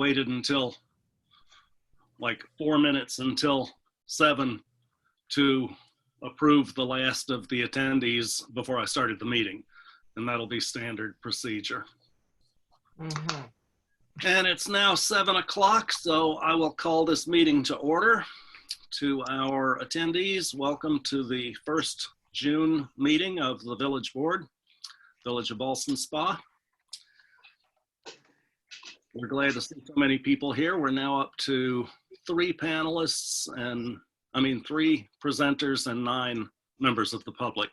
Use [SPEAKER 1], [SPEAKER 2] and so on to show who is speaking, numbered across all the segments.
[SPEAKER 1] waited until like 4 minutes until 7 to approve the last of the attendees before I started the meeting. And that'll be standard procedure.
[SPEAKER 2] Mm-hmm.
[SPEAKER 1] And it's now 7 o'clock, so I will call this meeting to order. To our attendees, welcome to the first June meeting of the Village Board, Village of Ballston Spa. We're glad to see so many people here. We're now up to 3 panelists and, 3 presenters and 9 members of the public.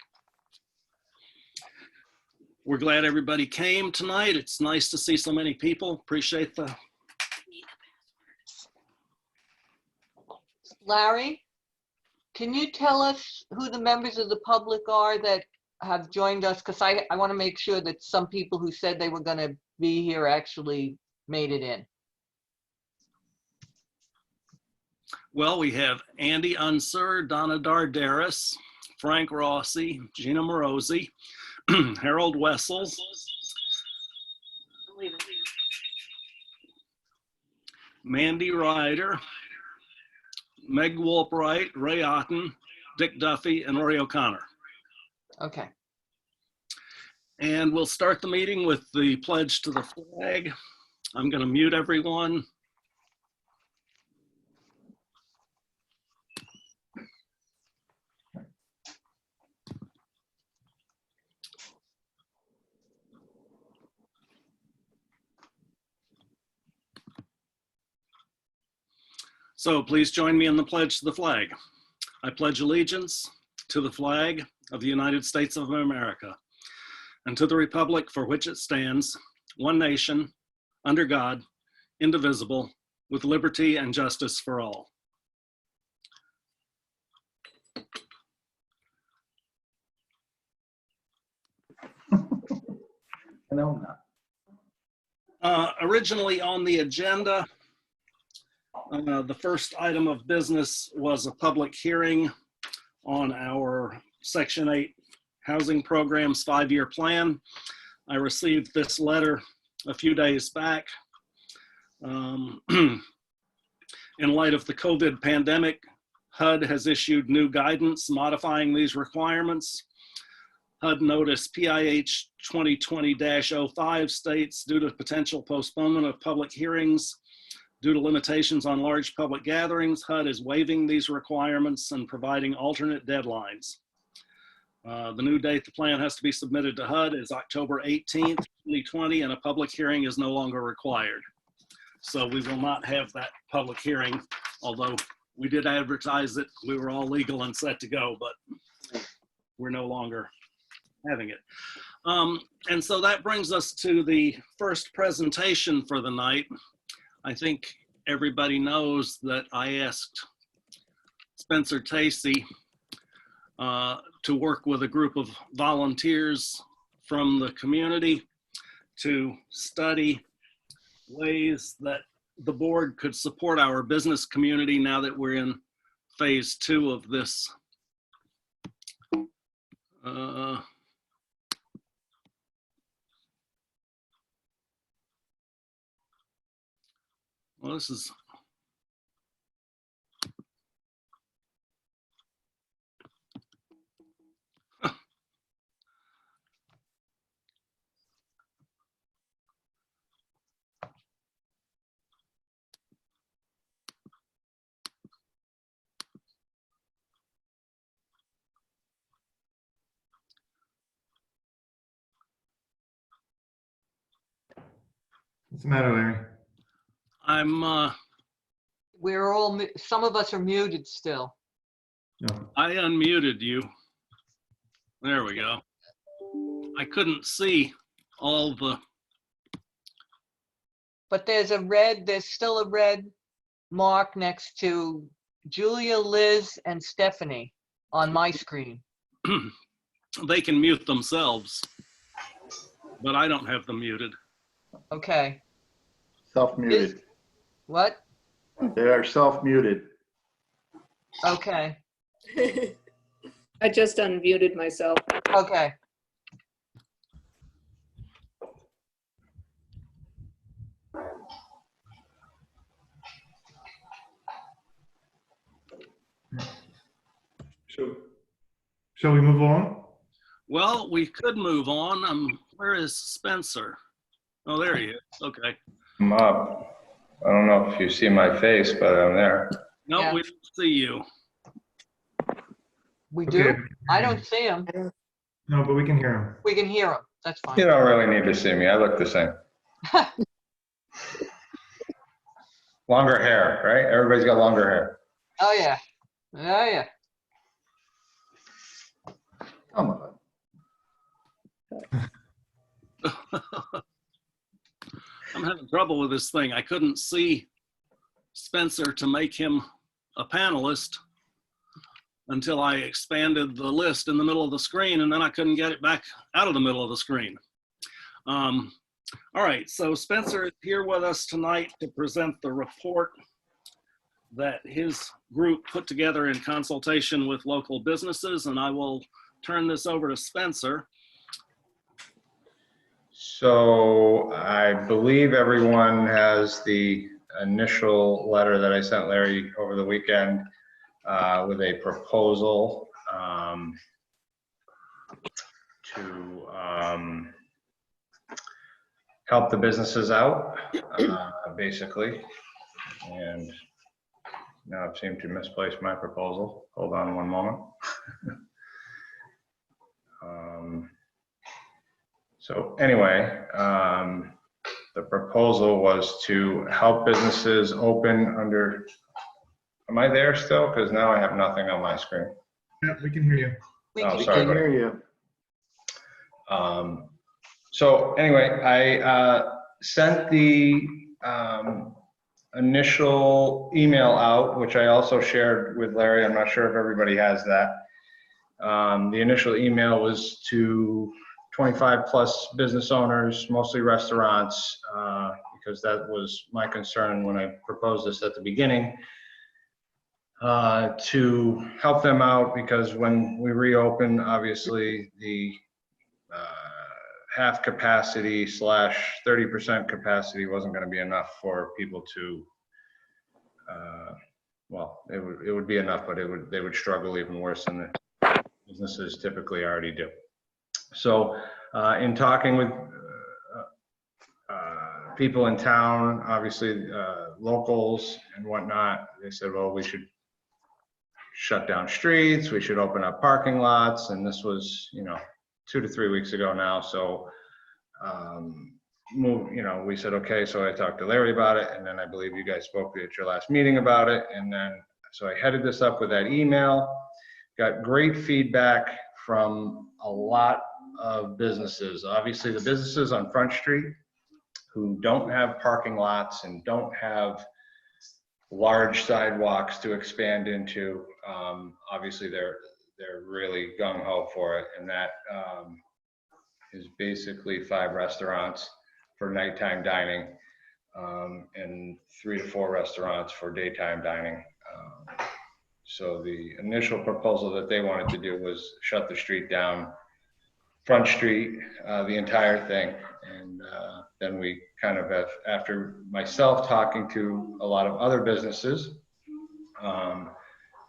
[SPEAKER 1] We're glad everybody came tonight. It's nice to see so many people. Appreciate the.
[SPEAKER 2] Larry, can you tell us who the members of the public are that have joined us? Because I want to make sure that some people who said they were going to be here actually made it in.
[SPEAKER 1] Well, we have Andy Unser, Donna Dardaris, Frank Rossi, Gina Morosi, Harold Wessels, Mandy Ryder, Meg Wolpright, Ray Otten, Dick Duffy, and Rory O'Connor.
[SPEAKER 2] Okay.
[SPEAKER 1] And we'll start the meeting with the pledge to the flag. I'm going to mute everyone. So please join me in the pledge to the flag. I pledge allegiance to the flag of the United States of America and to the republic for which it stands, one nation, under God, indivisible, with liberty and justice for all. Originally on the agenda, the first item of business was a public hearing on our Section 8 Housing Program's 5-year plan. I received this letter a few days back. In light of the COVID pandemic, HUD has issued new guidance modifying these requirements. HUD Notice PIH 2020-05 states, due to potential postponement of public hearings, due to limitations on large public gatherings, HUD is waiving these requirements and providing alternate deadlines. The new date the plan has to be submitted to HUD is October 18th, 2020, and a public hearing is no longer required. So we will not have that public hearing, although we did advertise it. We were all legal and set to go, but we're no longer having it. And so that brings us to the first presentation for the night. I think everybody knows that I asked Spencer Tacey to work with a group of volunteers from the community to study ways that the board could support our business community now that we're in phase 2 of this. Well, this is
[SPEAKER 3] What's the matter, Larry?
[SPEAKER 2] We're all, some of us are muted still.
[SPEAKER 3] No.
[SPEAKER 1] I unmuted you. There we go. I couldn't see all the.
[SPEAKER 2] But there's still a red mark next to Julia, Liz, and Stephanie on my screen.
[SPEAKER 1] They can mute themselves, but I don't have them muted.
[SPEAKER 2] Okay.
[SPEAKER 4] Self-muted.
[SPEAKER 2] What?
[SPEAKER 4] They are self-muted.
[SPEAKER 2] Okay.
[SPEAKER 5] I just unmuted myself.
[SPEAKER 2] Okay.
[SPEAKER 3] Shall we move on?
[SPEAKER 1] Well, we could move on. Where is Spencer? Oh, there he is. Okay.
[SPEAKER 6] I'm up. I don't know if you see my face, but I'm there.
[SPEAKER 1] No,
[SPEAKER 2] Yeah.
[SPEAKER 1] we don't see you.
[SPEAKER 2] We
[SPEAKER 3] Okay.
[SPEAKER 2] do? I don't see him.
[SPEAKER 3] No, but we can hear him.
[SPEAKER 2] We can hear him. That's
[SPEAKER 6] You
[SPEAKER 2] fine.
[SPEAKER 6] don't really need to see me. I look the same. Longer hair, right? Everybody's got longer hair.
[SPEAKER 2] Oh, yeah. Oh, yeah.
[SPEAKER 4] Come on.
[SPEAKER 1] I'm having trouble with this thing. I couldn't see Spencer to make him a panelist until I expanded the list in the middle of the screen, and then I couldn't get it back out of the middle of the screen. All right, so Spencer is here with us tonight to present the report that his group put together in consultation with local businesses, and I will turn this over to Spencer.
[SPEAKER 6] So I believe everyone has the initial letter that I sent Larry over the weekend with a proposal to help the businesses out, basically. And now I've seemed to misplace my proposal. Hold on one moment. So anyway, the proposal was to help businesses open under, am I there still? Because now I have nothing on my screen.
[SPEAKER 3] Yeah, we can hear you.
[SPEAKER 2] We
[SPEAKER 6] Oh,
[SPEAKER 2] can
[SPEAKER 6] sorry,
[SPEAKER 4] I
[SPEAKER 2] hear
[SPEAKER 6] buddy.
[SPEAKER 2] you.
[SPEAKER 4] hear you.
[SPEAKER 6] So anyway, I sent the initial email out, which I also shared with Larry. I'm not sure if everybody has that. The initial email was to 25 plus business owners, mostly restaurants, because that was my concern when I proposed this at the beginning, to help them out, because when we reopen, obviously the half capacity / 30% capacity wasn't going to be enough for people to, well, it would be enough, but they would struggle even worse than the businesses typically already do. So in talking with people in town, obviously locals and whatnot, they said, well, we should shut down streets, we should open up parking lots. And this was, 2 to 3 weeks ago now. So we said, okay. So I talked to Larry about it. And then I believe you guys spoke at your last meeting about it. And then, so I headed this up with that email, got great feedback from a lot of businesses. Obviously the businesses on Front Street who don't have parking lots and don't have large sidewalks to expand into, obviously they're really gung-ho for it. And that is basically 5 restaurants for nighttime dining and 3 to 4 restaurants for daytime dining. So the initial proposal that they wanted to do was shut the street down, Front Street, the entire thing. And then we kind of have, after myself talking to a lot of other businesses,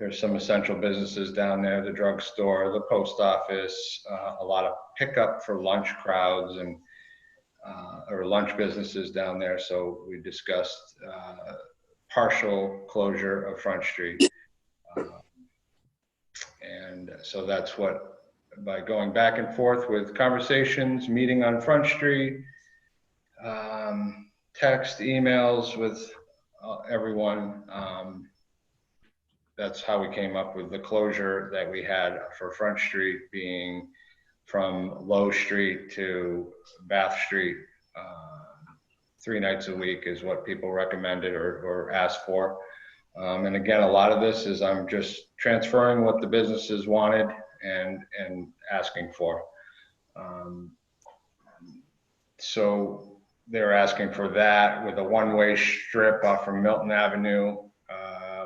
[SPEAKER 6] there's some essential businesses down there, the drugstore, the post office, a lot of pickup for lunch crowds and or lunch businesses down there. So we discussed partial closure of Front Street. And so that's what, by going back and forth with conversations, meeting on Front Street, text, emails with everyone, that's how we came up with the closure that we had for Front Street, being from Low Street to Bath Street. 3 nights a week is what people recommended or asked for. And again, a lot of this is I'm just transferring what the businesses wanted and asking for. So they're asking for that with a one-way strip off from Milton Avenue,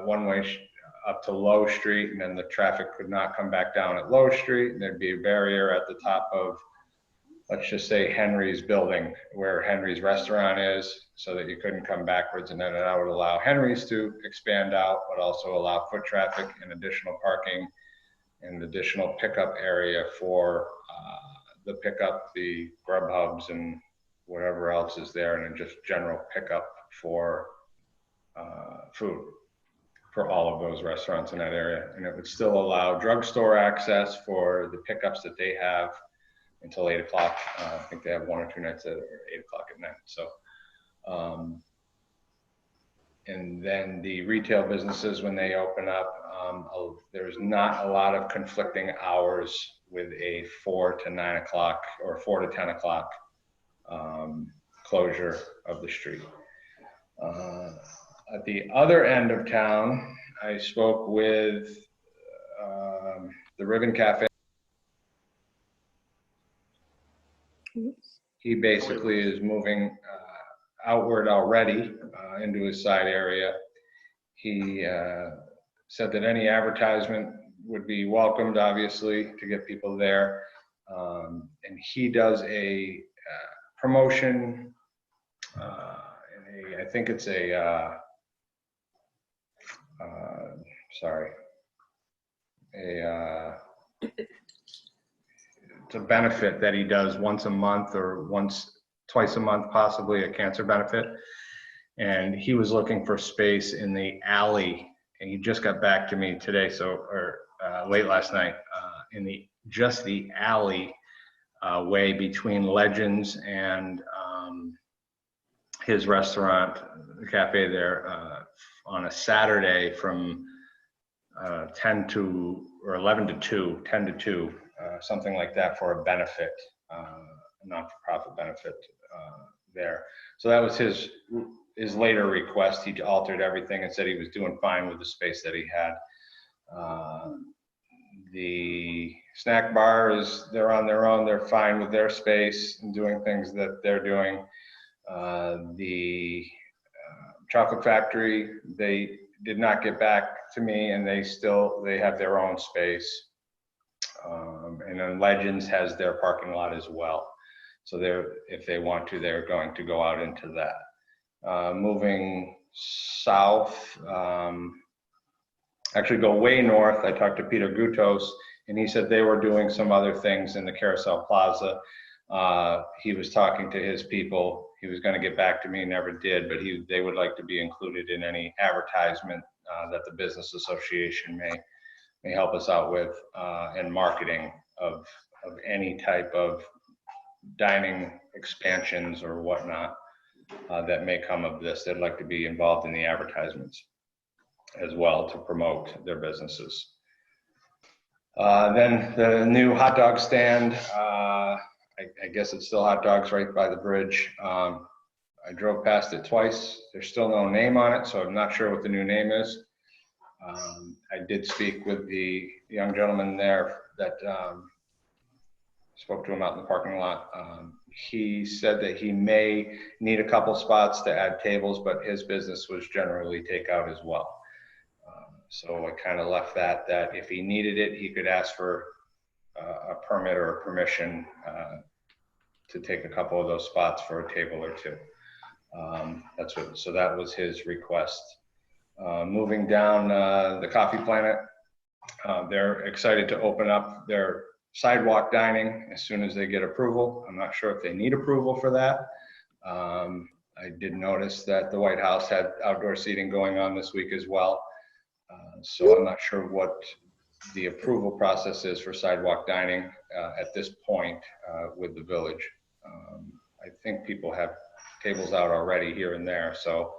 [SPEAKER 6] one-way up to Low Street, and then the traffic could not come back down at Low Street. And there'd be a barrier at the top of, let's just say, Henry's building, where Henry's restaurant is, so that you couldn't come backwards. And then that would allow Henry's to expand out, but also allow foot traffic and additional parking an additional pickup area for the pickup, the grub hubs and whatever else is there, and then just general pickup for food for all of those restaurants in that area. And it would still allow drugstore access for the pickups that they have until 8 o'clock. I think they have 1 or 2 nights at 8 o'clock at night. So, and then the retail businesses, when they open up, there's not a lot of conflicting hours with a 4 to 9 o'clock or 4 to 10 o'clock closure of the street. At the other end of town, I spoke with the Ribbon Cafe. He basically is moving outward already into his side area. He said that any advertisement would be welcomed, obviously, to get people there. And he does a promotion, I think it's a, it's a benefit that he does once a month or twice a month, possibly, a cancer benefit. And he was looking for space in the alley, and he just got back to me today, late last night, in the alley way between Legends and his restaurant, the cafe there, on a Saturday from 10 to, or 11 to 2, 10 to 2, something like that, for a benefit, a not-for-profit benefit there. So that was his later request. He altered everything and said he was doing fine with the space that he had. The snack bar they're on their own. They're fine with their space and doing things that they're doing. The chocolate factory, they did not get back to me, and they have their own space. And then Legends has their parking lot as well. So if they want to, they're going to go out into that. Moving south, actually go way north, I talked to Peter Gutos, and he said they were doing some other things in the Carousel Plaza. He was talking to his people. He was going to get back to me, never did, but they would like to be included in any advertisement that the business association may help us out with, and marketing of any type of dining expansions or whatnot that may come of this. They'd like to be involved in the advertisements as well to promote their businesses. Then the new hot dog stand, I guess it's still hot dogs right by the bridge. I drove past it twice. There's still no name on it, so I'm not sure what the new name is. I did speak with the young gentleman there that spoke to him out in the parking lot. He said that he may need a couple spots to add tables, but his business was generally takeout as well. So I kind of left that if he needed it, he could ask for a permit or a permission to take a couple of those spots for a table or two. So that was his request. Moving down the Coffee Planet, they're excited to open up their sidewalk dining as soon as they get approval. I'm not sure if they need approval for that. I did notice that the White House had outdoor seating going on this week as well. So I'm not sure what the approval process is for sidewalk dining at this point with the village. I think people have tables out already here and there, so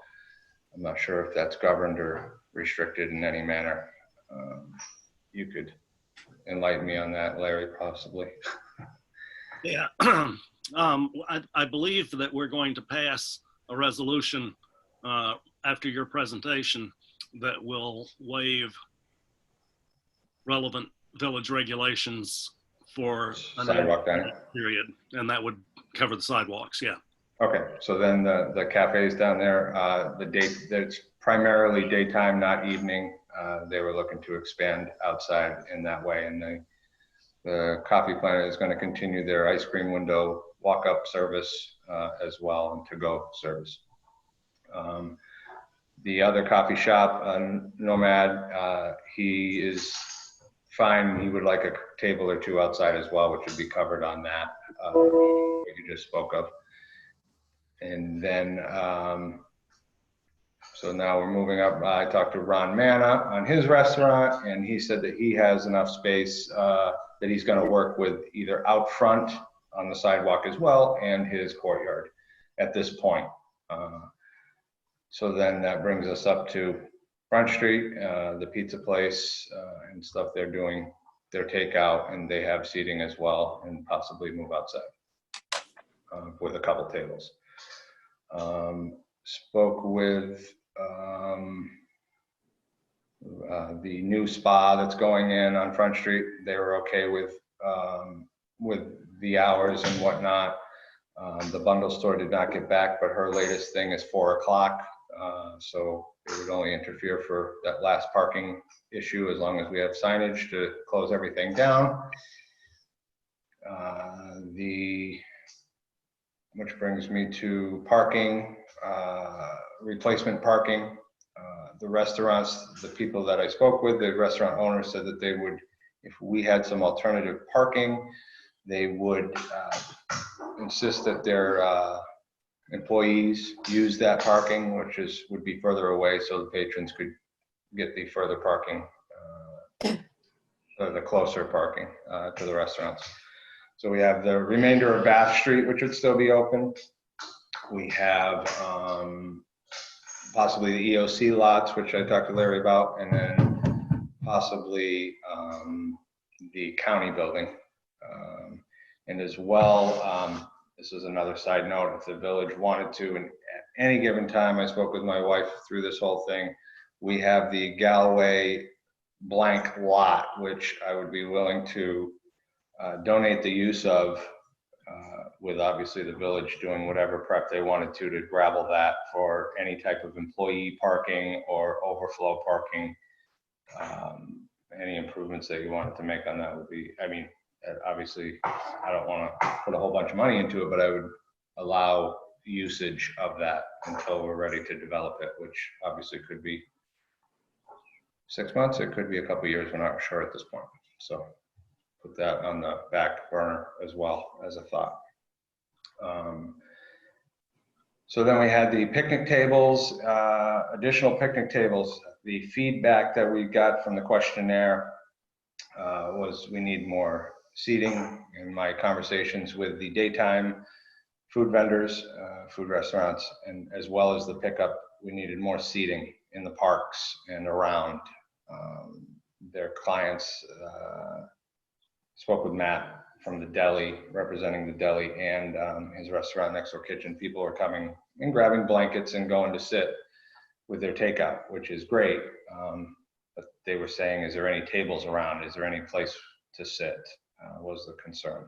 [SPEAKER 6] I'm not sure if that's governed or restricted in any manner. You could enlighten me on that, Larry, possibly.
[SPEAKER 1] Yeah, I believe that we're going to pass a resolution after your presentation that will waive relevant village regulations for a
[SPEAKER 6] Sidewalk dining.
[SPEAKER 1] period, and that would cover the sidewalks. Yeah.
[SPEAKER 6] Okay, so then the cafes down there, it's primarily daytime, not evening. They were looking to expand outside in that way, and the Coffee Planet is going to continue their ice cream window walk-up service as well, and to-go service. The other coffee shop, Nomad, he is fine. He would like a table or two outside as well, which would be covered on that, what you just spoke of. And then, so now we're moving up. I talked to Ron Manna on his restaurant, and he said that he has enough space that he's going to work with either out front on the sidewalk as well and his courtyard at this point. So then that brings us up to Front Street, the pizza place and stuff. They're doing their takeout, and they have seating as well, and possibly move outside with a couple tables. Spoke with the new spa that's going in on Front Street. They were okay with the hours and whatnot. The bundle store did not get back, but her latest thing is 4 o'clock. So it would only interfere for that last parking issue as long as we have signage to close everything down. Which brings me to parking, replacement parking. The restaurants, the people that I spoke with, the restaurant owners said that they would, if we had some alternative parking, they would insist that their employees use that parking, which would be further away, so the patrons could get the further parking, or the closer parking to the restaurants. So we have the remainder of Bath Street, which would still be open. We have possibly the EOC lots, which I talked to Larry about, and then possibly the county building. And as well, this is another side note, if the village wanted to, and at any given time, I spoke with my wife through this whole thing, we have the Galway blank lot, which I would be willing to donate the use of, with obviously the village doing whatever prep they wanted to gravel that for any type of employee parking or overflow parking. Any improvements that you wanted to make on that would be, I mean, obviously I don't want to put a whole bunch of money into it, but I would allow usage of that until we're ready to develop it, which obviously could be 6 months, it could be a couple of years, we're not sure at this point. So put that on the back burner as well as a thought. So then we had the picnic tables, additional picnic tables. The feedback that we got from the questionnaire was we need more seating. In my conversations with the daytime food vendors, food restaurants, and as well as the pickup, we needed more seating in the parks and around. Their clients spoke with Matt from the deli, representing the deli, and his restaurant Next Door Kitchen. People are coming and grabbing blankets and going to sit with their takeout, which is great. But they were saying, is there any tables around? Is there any place to sit? Was the concern.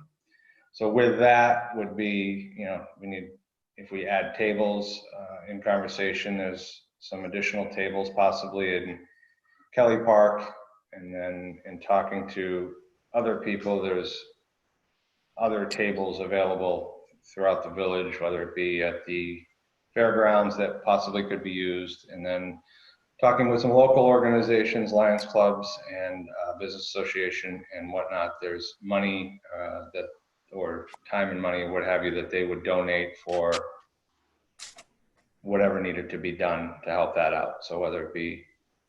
[SPEAKER 6] So with that would be, you know, we need, if we add tables in conversation, there's some additional tables possibly in Kelly Park. And then in talking to other people, there's other tables available throughout the village, whether it be at the fairgrounds that possibly could be used. And then talking with some local organizations, Lions Clubs and Business Association and whatnot, there's money that, or time and money, what have you, that they would donate for whatever needed to be done to help that out. So whether it be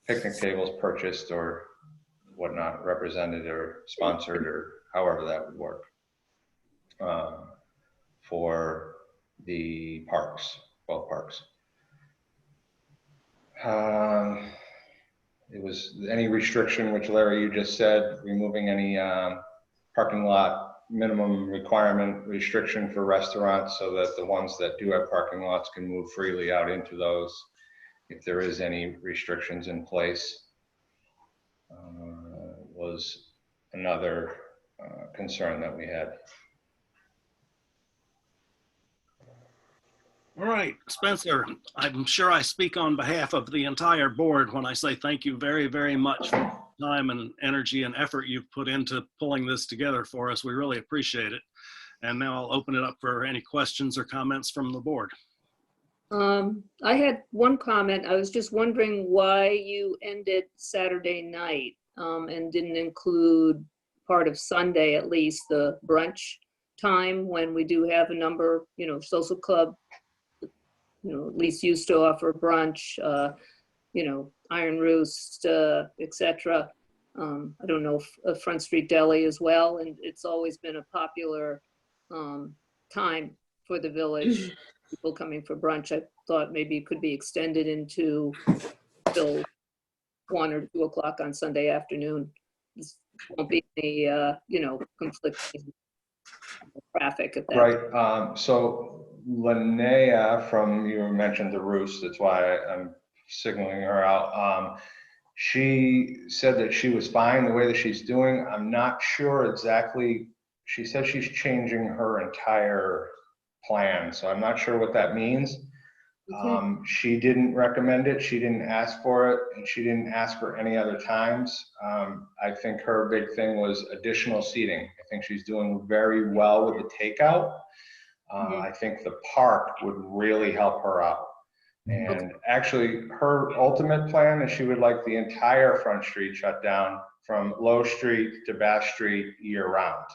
[SPEAKER 6] picnic tables purchased or whatnot, represented or sponsored or however that would work for the parks, both parks. It was any restriction, which Larry, you just said, removing any parking lot minimum requirement restriction for restaurants so that the ones that do have parking lots can move freely out into those if there is any restrictions in place. Was another concern that we had.
[SPEAKER 1] All right, Spencer, I'm sure I speak on behalf of the entire board when I say thank you very, very much for the time and energy and effort you've put into pulling this together for us. We really appreciate it. And now I'll open it up for any questions or comments from the board.
[SPEAKER 5] I had one comment. I was just wondering why you ended Saturday night. and didn't include part of Sunday, at least, the brunch time when we do have a number, social club, at least used to offer brunch, Iron Roost, etc. I don't know if Front Street Deli as well, and it's always been a popular time for the village. People coming for brunch. I thought maybe it could be extended into till 1 or 2 o'clock on Sunday afternoon. This won't be any, conflicting traffic at that.
[SPEAKER 6] Right. So Linnea you mentioned the Roost. That's why I'm signaling her out. She said that she was fine the way that she's doing. I'm not sure exactly. She said she's changing her entire plan, so I'm not sure what that means.
[SPEAKER 5] Okay.
[SPEAKER 6] She didn't recommend it. She didn't ask for it, and she didn't ask for any other times. I think her big thing was additional seating. I think she's doing very well with the takeout. I think the park would really help her out. And actually, her ultimate plan is she would like the entire Front Street shut down from Low Street to Bass Street year round.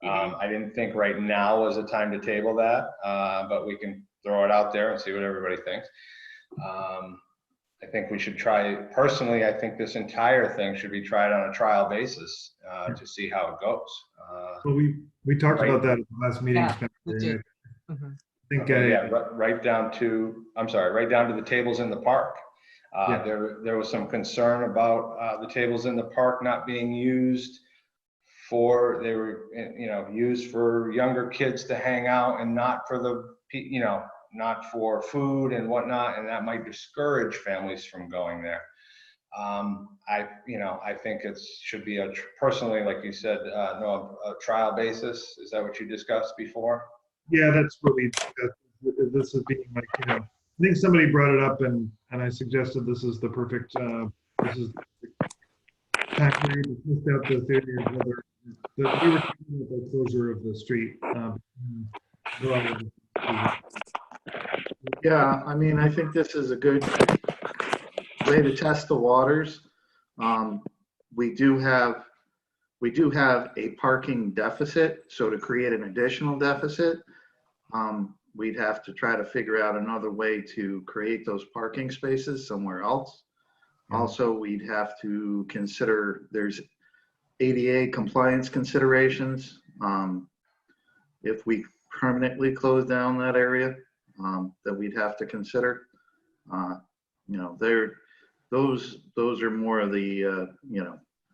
[SPEAKER 6] I didn't think right now was the time to table that, but we can throw it out there and see what everybody thinks. I think we should try, personally, I think this entire thing should be tried on a trial basis to see how it goes.
[SPEAKER 3] Well, we talked
[SPEAKER 6] Right.
[SPEAKER 3] about that at the last meeting.
[SPEAKER 2] Yeah, we did. Mhm.
[SPEAKER 3] I think,
[SPEAKER 6] Yeah, right down to the tables in the park.
[SPEAKER 3] Yeah.
[SPEAKER 6] There was some concern about the tables in the park not being used they were, used for younger kids to hang out and not for not for food and whatnot, and that might discourage families from going there. I think it should be personally, like you said, a trial basis. Is that what you discussed before?
[SPEAKER 3] yeah, that's what we discussed. This is being like, I think somebody brought it up and I suggested this is the perfect, this is the time period to test out the theory of whether we were talking about the closure of the street.
[SPEAKER 4] Yeah, I mean, I think this is a good way to test the waters. We do have a parking deficit, so to create an additional deficit, we'd have to try to figure out another way to create those parking spaces somewhere else. Also, we'd have to consider, there's ADA compliance considerations. If we permanently close down that area, that we'd have to consider. Those are more of the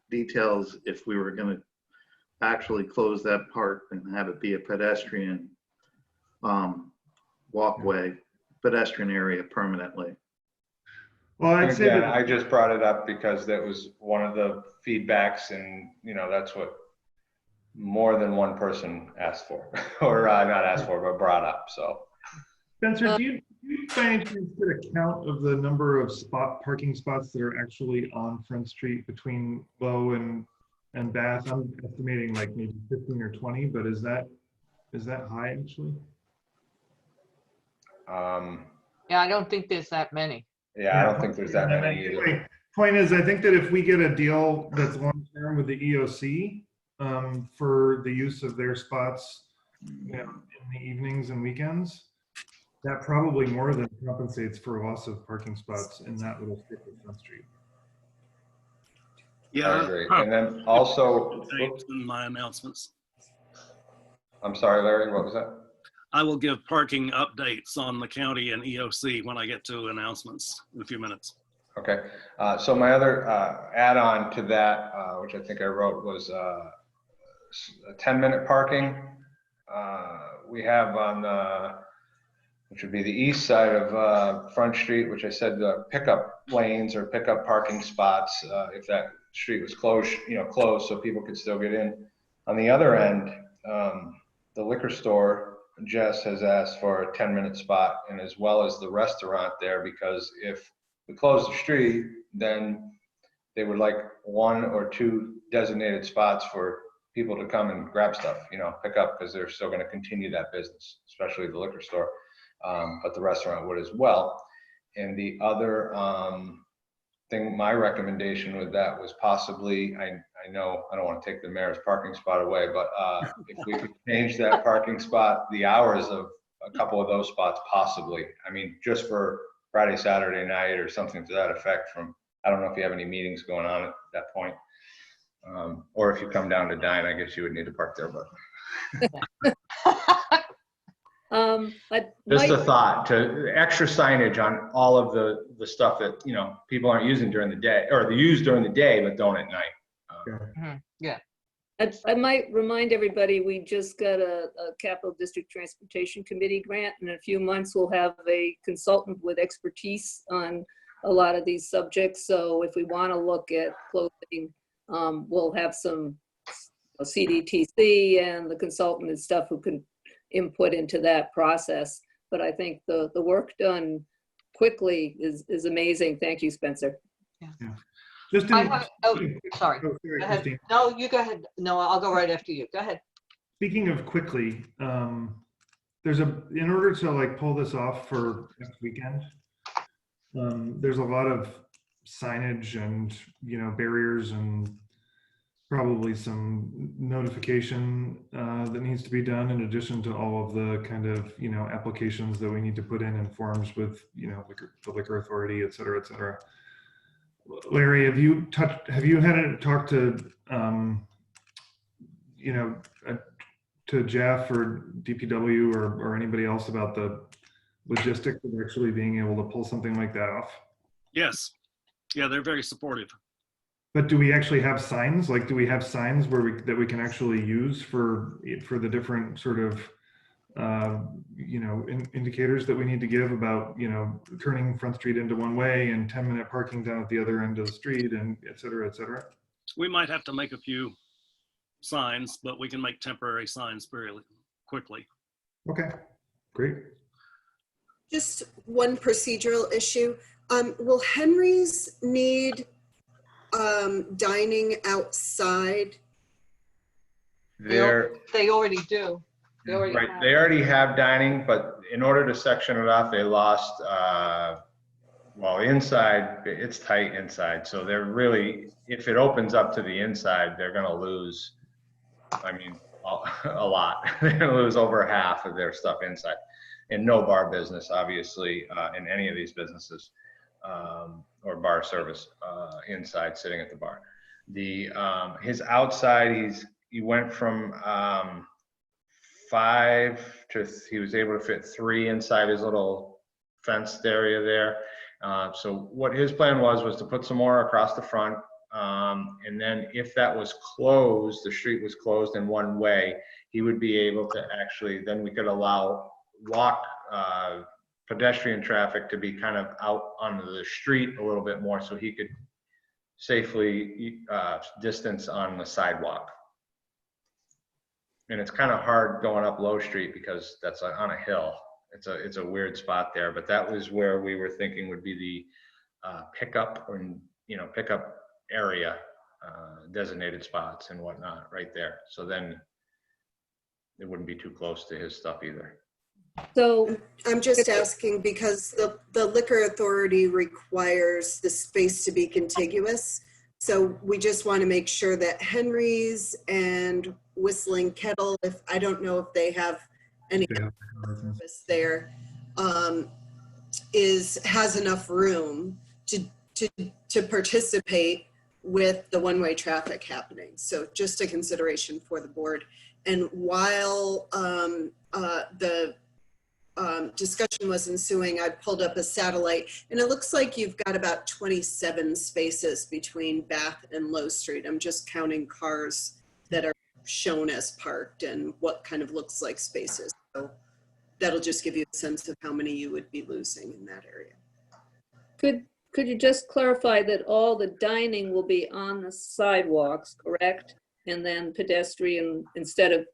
[SPEAKER 4] details if we were going to actually close that park and have it be a pedestrian walkway, pedestrian area permanently.
[SPEAKER 3] Well, I'd say
[SPEAKER 6] Again,
[SPEAKER 3] that
[SPEAKER 6] I just brought it up because that was one of the feedbacks, and that's what more than one person asked for, or not asked for, but brought up. So,
[SPEAKER 3] Spencer, do you by any chance get a count of the number of parking spots that are actually on Front Street between Low and Bath? I'm estimating like maybe 15 or 20, but is that high actually?
[SPEAKER 2] Yeah, I don't think there's that many.
[SPEAKER 6] yeah, I don't think there's that many either.
[SPEAKER 3] Anyway, point is, I think that if we get a deal that's long-term with the EOC for the use of their spots in the evenings and weekends, that probably more than compensates for loss of parking spots in that little strip of Front Street.
[SPEAKER 1] Yeah.
[SPEAKER 6] I agree. And then also,
[SPEAKER 1] In my announcements,
[SPEAKER 6] I'm sorry, Larry, what was that?
[SPEAKER 1] I will give parking updates on the county and EOC when I get to announcements in a few minutes.
[SPEAKER 6] Okay. So my other add-on to that, which I think I wrote, was a 10-minute parking. We have on the, which would be the east side of Front Street, which I said pickup lanes or pickup parking spots if that street was closed so people could still get in. On the other end, the liquor store, Jess, has asked for a 10-minute spot, and as well as the restaurant there, because if we close the street, then they would like 1 or 2 designated spots for people to come and grab stuff, pick up, because they're still going to continue that business, especially the liquor store. But the restaurant would as well. And the other thing, my recommendation with that was possibly, I know, I don't want to take the mayor's parking spot away, but if we could change that parking spot, the hours of a couple of those spots possibly. I mean, just for Friday, Saturday night or something to that effect from, I don't know if you have any meetings going on at that point. Or if you come down to dine, I guess you would need to park there, but. Just a thought, to extra signage on all of the stuff that, you know, people aren't using during the day, or they use during the day, but don't at night.
[SPEAKER 2] Yeah.
[SPEAKER 5] I might remind everybody, we just got a Capital District Transportation Committee grant. In a few months, we'll have a consultant with expertise on a lot of these subjects. So if we want to look at clothing, we'll have some CDTC and the consultant and stuff who can input into that process. But I think the work done quickly is amazing. Thank you, Spencer.
[SPEAKER 2] Yeah.
[SPEAKER 3] Just
[SPEAKER 2] I have, sorry.
[SPEAKER 3] Go
[SPEAKER 2] Go ahead.
[SPEAKER 3] Christine.
[SPEAKER 2] No, you go ahead. No, I'll go right after you. Go ahead.
[SPEAKER 3] Speaking of quickly, in order to like pull this off for next weekend, there's a lot of signage and, you know, barriers and probably some notification that needs to be done in addition to all of the kind of, you know, applications that we need to put in forms with, you know, the liquor authority, et cetera, et cetera. Larry, have you had a talk to, you know, to Jeff or DPW or anybody else about the logistics of actually being able to pull something like that off?
[SPEAKER 1] Yes. Yeah, they're very supportive.
[SPEAKER 3] But do we actually have signs? Like, do we have signs that we can actually use for the different sort of, you know, indicators that we need to give about, you know, turning Front Street into one way and 10-minute parking down at the other end of the street and et cetera, et cetera?
[SPEAKER 1] We might have to make a few signs, but we can make temporary signs very quickly.
[SPEAKER 3] Okay, great.
[SPEAKER 7] Just one procedural issue. Will Henry's need dining outside?
[SPEAKER 2] They already do. They already
[SPEAKER 6] Right,
[SPEAKER 2] have.
[SPEAKER 6] they already have dining, but in order to section it off, they lost, well, inside, it's tight inside. So they're really, if it opens up to the inside, they're gonna lose, I mean, a lot. They're gonna lose over half of their stuff inside. And no bar business, obviously, in any of these businesses, or bar service inside, sitting at the bar. His outside, he went from 5 to, he was able to fit 3 inside his little fenced area there. So what his plan was to put some more across the front. And then if that was closed, the street was closed in one way, he would be able to actually, then we could allow pedestrian traffic to be kind of out onto the street a little bit more, so he could safely distance on the sidewalk. And it's kind of hard going up Low Street because that's on a hill. It's a weird spot there, but that was where we were thinking would be the pickup, or, you know, pickup area, designated spots and whatnot right there. So then it wouldn't be too close to his stuff either.
[SPEAKER 5] So
[SPEAKER 7] I'm just asking because the liquor authority requires the space to be contiguous. So we just want to make sure that Henry's and Whistling Kettle, if I don't know if they have any service there, has enough room to participate with the one-way traffic happening. So just a consideration for the board. And while the discussion was ensuing, I pulled up a satellite, and it looks like you've got about 27 spaces between Bath and Low Street. I'm just counting cars that are shown as parked and what kind of looks like spaces. So that'll just give you a sense of how many you would be losing in that area.
[SPEAKER 5] could you just clarify that all the dining will be on the sidewalks, correct? And then pedestrian, instead of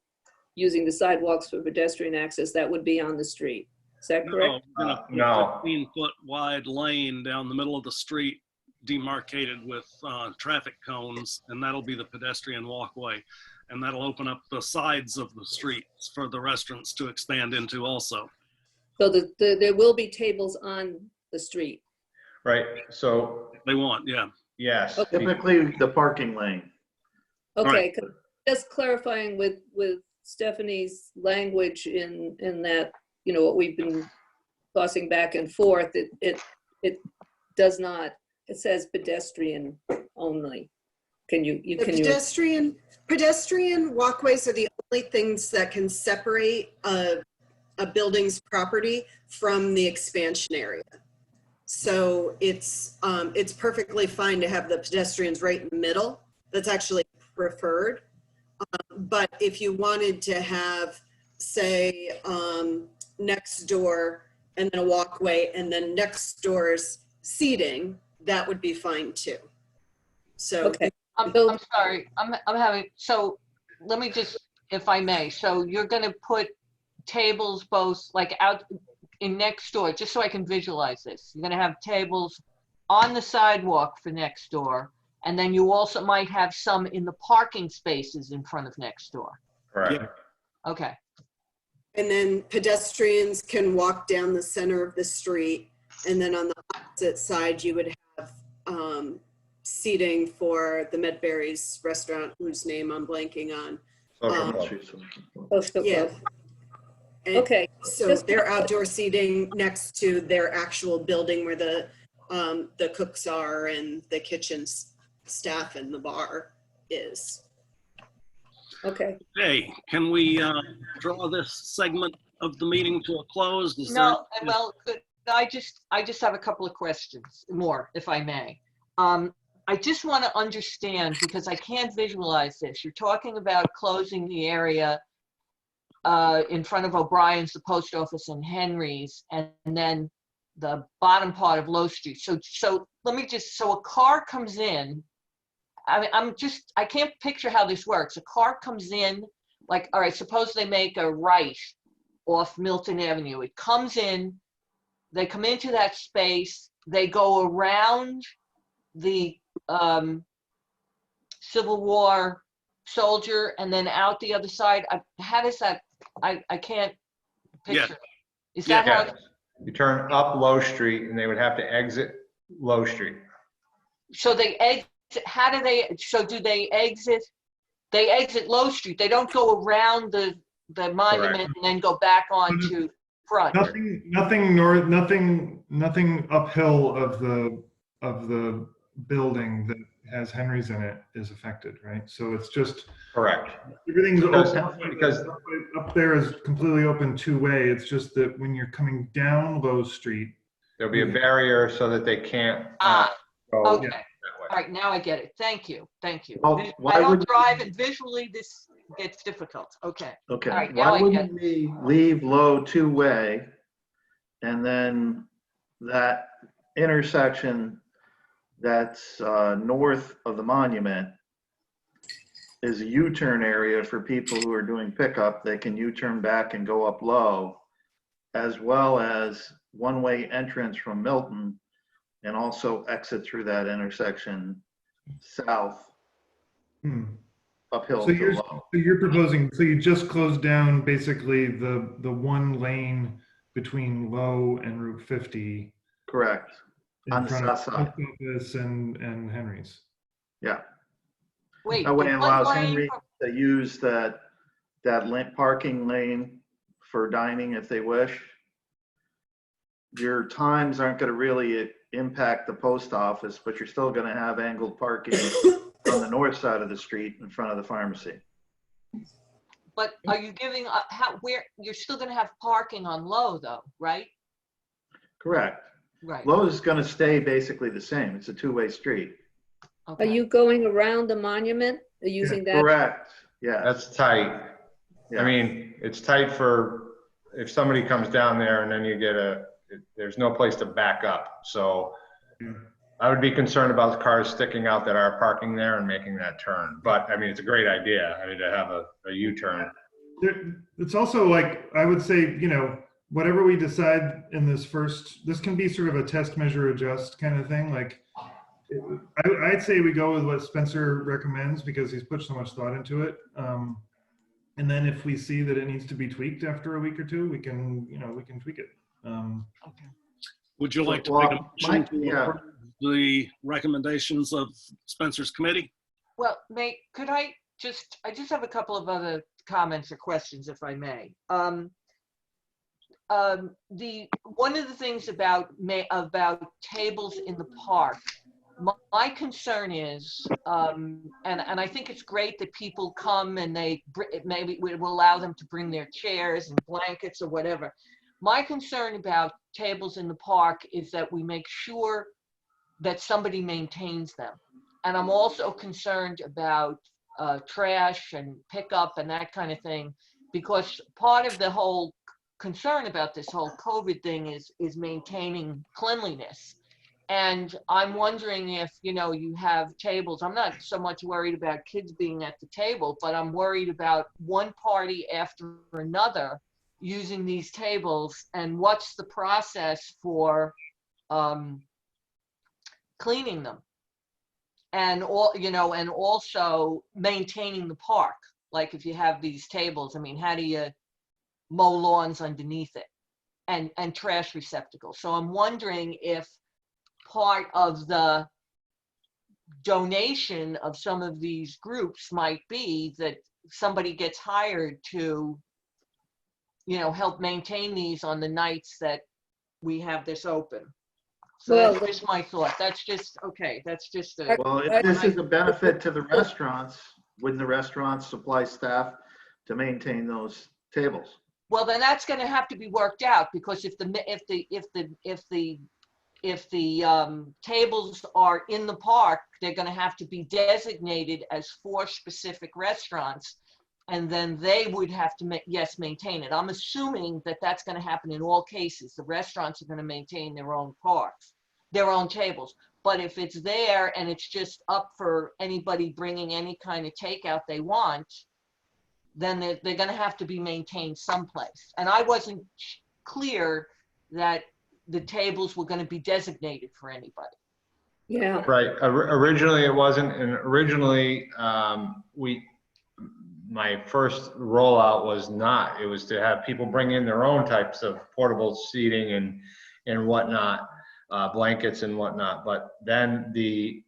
[SPEAKER 5] using the sidewalks for pedestrian access, that would be on the street. Is that correct?
[SPEAKER 1] No, we're gonna put
[SPEAKER 6] No.
[SPEAKER 1] a 15-foot wide lane down the middle of the street, demarcated with traffic cones, and that'll be the pedestrian walkway. And that'll open up the sides of the streets for the restaurants to expand into also.
[SPEAKER 5] So there will be tables on the street.
[SPEAKER 6] Right, so
[SPEAKER 1] they want, yeah.
[SPEAKER 6] Yes.
[SPEAKER 5] Okay.
[SPEAKER 4] Typically, the parking lane.
[SPEAKER 5] Okay, just clarifying with Stephanie's language in that, you know, what we've been tossing back and forth, it does not, it says pedestrian only.
[SPEAKER 7] The pedestrian walkways are the only things that can separate a building's property from the expansion area. So it's perfectly fine to have the pedestrians right in the middle. That's actually preferred. But if you wanted to have, say, next door and then a walkway and then next door's seating, that would be fine too. So
[SPEAKER 5] Okay,
[SPEAKER 2] I'm sorry, I'm having, so let me just, if I may, so you're gonna put tables both like out in next door, just so I can visualize this. You're gonna have tables on the sidewalk for next door, and then you also might have some in the parking spaces in front of next door.
[SPEAKER 6] Correct.
[SPEAKER 2] Okay,
[SPEAKER 7] and then pedestrians can walk down the center of the street. And then on the opposite side, you would have seating for the Medberry's restaurant, whose name I'm blanking on.
[SPEAKER 6] Social club.
[SPEAKER 7] Yeah. And
[SPEAKER 5] okay.
[SPEAKER 7] so
[SPEAKER 5] Just-
[SPEAKER 7] they're outdoor seating next to their actual building where the cooks are and the kitchen staff and the bar is.
[SPEAKER 5] Okay,
[SPEAKER 1] Okay, can we draw this segment of the meeting to a close? Is
[SPEAKER 2] no,
[SPEAKER 1] there-
[SPEAKER 2] well, I just have a couple of questions more, if I may. I just want to understand, because I can't visualize this. You're talking about closing the area in front of O'Brien's, the post office, and Henry's, and then the bottom part of Low Street. So let me just, so a car comes in. I mean, I can't picture how this works. A car comes in, like, all right, suppose they make a right off Milton Avenue. It comes in, they come into that space, they go around the Civil War soldier and then out the other side. How does that, I can't picture. Is that how?
[SPEAKER 6] Yeah. You turn up Low Street and they would have to exit Low Street.
[SPEAKER 2] So they exit, how do they, so do they exit? They exit Low Street. They don't go around the monument and then go back onto front.
[SPEAKER 3] Nothing north, nothing uphill of the building that has Henry's in it is affected, right? So it's just
[SPEAKER 6] Correct.
[SPEAKER 3] everything's
[SPEAKER 6] Because
[SPEAKER 3] up there is completely open two-way. It's just that when you're coming down Low Street,
[SPEAKER 6] there'll be a barrier so that they can't go
[SPEAKER 2] Okay.
[SPEAKER 6] that way.
[SPEAKER 2] All right, now I get it. Thank you. Thank you.
[SPEAKER 4] Well,
[SPEAKER 2] I
[SPEAKER 4] why
[SPEAKER 2] don't
[SPEAKER 4] would-
[SPEAKER 2] drive, and visually this gets difficult. Okay.
[SPEAKER 4] Okay,
[SPEAKER 2] All right, now
[SPEAKER 4] why
[SPEAKER 2] I
[SPEAKER 4] wouldn't we leave Low two-way? And then that intersection that's north of the monument is a U-turn area for people who are doing pickup. They can U-turn back and go up Low, as well as one-way entrance from Milton, and also exit through that intersection south uphill
[SPEAKER 3] so
[SPEAKER 4] to Low.
[SPEAKER 3] you're proposing, so you just close down basically the one lane between Low and Route 50
[SPEAKER 4] Correct. On
[SPEAKER 3] in
[SPEAKER 4] the
[SPEAKER 3] front of
[SPEAKER 4] south side.
[SPEAKER 3] post office and Henry's.
[SPEAKER 4] Yeah.
[SPEAKER 2] Wait.
[SPEAKER 4] That way
[SPEAKER 2] the
[SPEAKER 4] it
[SPEAKER 2] one
[SPEAKER 4] allows
[SPEAKER 2] lane
[SPEAKER 4] Henry
[SPEAKER 2] from-
[SPEAKER 4] to use that parking lane for dining if they wish. Your times aren't going to really impact the post office, but you're still going to have angled parking on the north side of the street in front of the pharmacy.
[SPEAKER 2] But are you giving, where, you're still gonna have parking on Low though, right?
[SPEAKER 4] Correct.
[SPEAKER 2] Right.
[SPEAKER 4] Low is going to stay basically the same. It's a two-way street.
[SPEAKER 5] are
[SPEAKER 2] Okay.
[SPEAKER 5] you going around the monument, or using that?
[SPEAKER 4] Correct. Yeah.
[SPEAKER 6] That's tight.
[SPEAKER 4] Yeah.
[SPEAKER 6] I mean, it's tight for if somebody comes down there and then you get there's no place to back up. So I would be concerned about the cars sticking out that are parking there and making that turn. But I mean, it's a great idea. I mean, to have a U-turn.
[SPEAKER 3] It's also like, I would say, whatever we decide in this can be sort of a test, measure, adjust kind of thing. Like, I'd say we go with what Spencer recommends because he's put so much thought into it. And then if we see that it needs to be tweaked after a week or two, we can tweak it.
[SPEAKER 2] Okay.
[SPEAKER 1] Would you like to
[SPEAKER 4] Well,
[SPEAKER 1] make a motion?
[SPEAKER 4] yeah.
[SPEAKER 1] the recommendations of Spencer's committee.
[SPEAKER 2] Well, I just have a couple of other comments or questions, if I may. One of the things about tables in the park, my concern is, and I think it's great that people come and maybe we will allow them to bring their chairs and blankets or whatever. My concern about tables in the park is that we make sure that somebody maintains them. And I'm also concerned about trash and pickup and that kind of thing, because part of the whole concern about this whole COVID thing is maintaining cleanliness. And I'm wondering if, you have tables. I'm not so much worried about kids being at the table, but I'm worried about one party after another using these tables, and what's the process for cleaning them, and and also maintaining the park. Like if you have these tables, I mean, how do you mow lawns underneath it, and trash receptacles? So I'm wondering if part of the donation of some of these groups might be that somebody gets hired to help maintain these on the nights that we have this open. So
[SPEAKER 5] Well,
[SPEAKER 2] that's just my thought. That's just, okay, that's just a.
[SPEAKER 4] Well, if this is a benefit to the restaurants, wouldn't the restaurants supply staff to maintain those tables?
[SPEAKER 2] Well, then that's gonna have to be worked out, because if the tables are in the park, they're gonna have to be designated as for specific restaurants. And then they would have to, maintain it. I'm assuming that that's going to happen in all cases. The restaurants are going to maintain their own parks, their own tables. But if it's there and it's just up for anybody bringing any kind of takeout they want, then they're going to have to be maintained someplace. And I wasn't clear that the tables were going to be designated for anybody.
[SPEAKER 5] Yeah,
[SPEAKER 6] Right. Originally it wasn't, and originally my first rollout was not. It was to have people bring in their own types of portable seating and whatnot, blankets and whatnot. But then the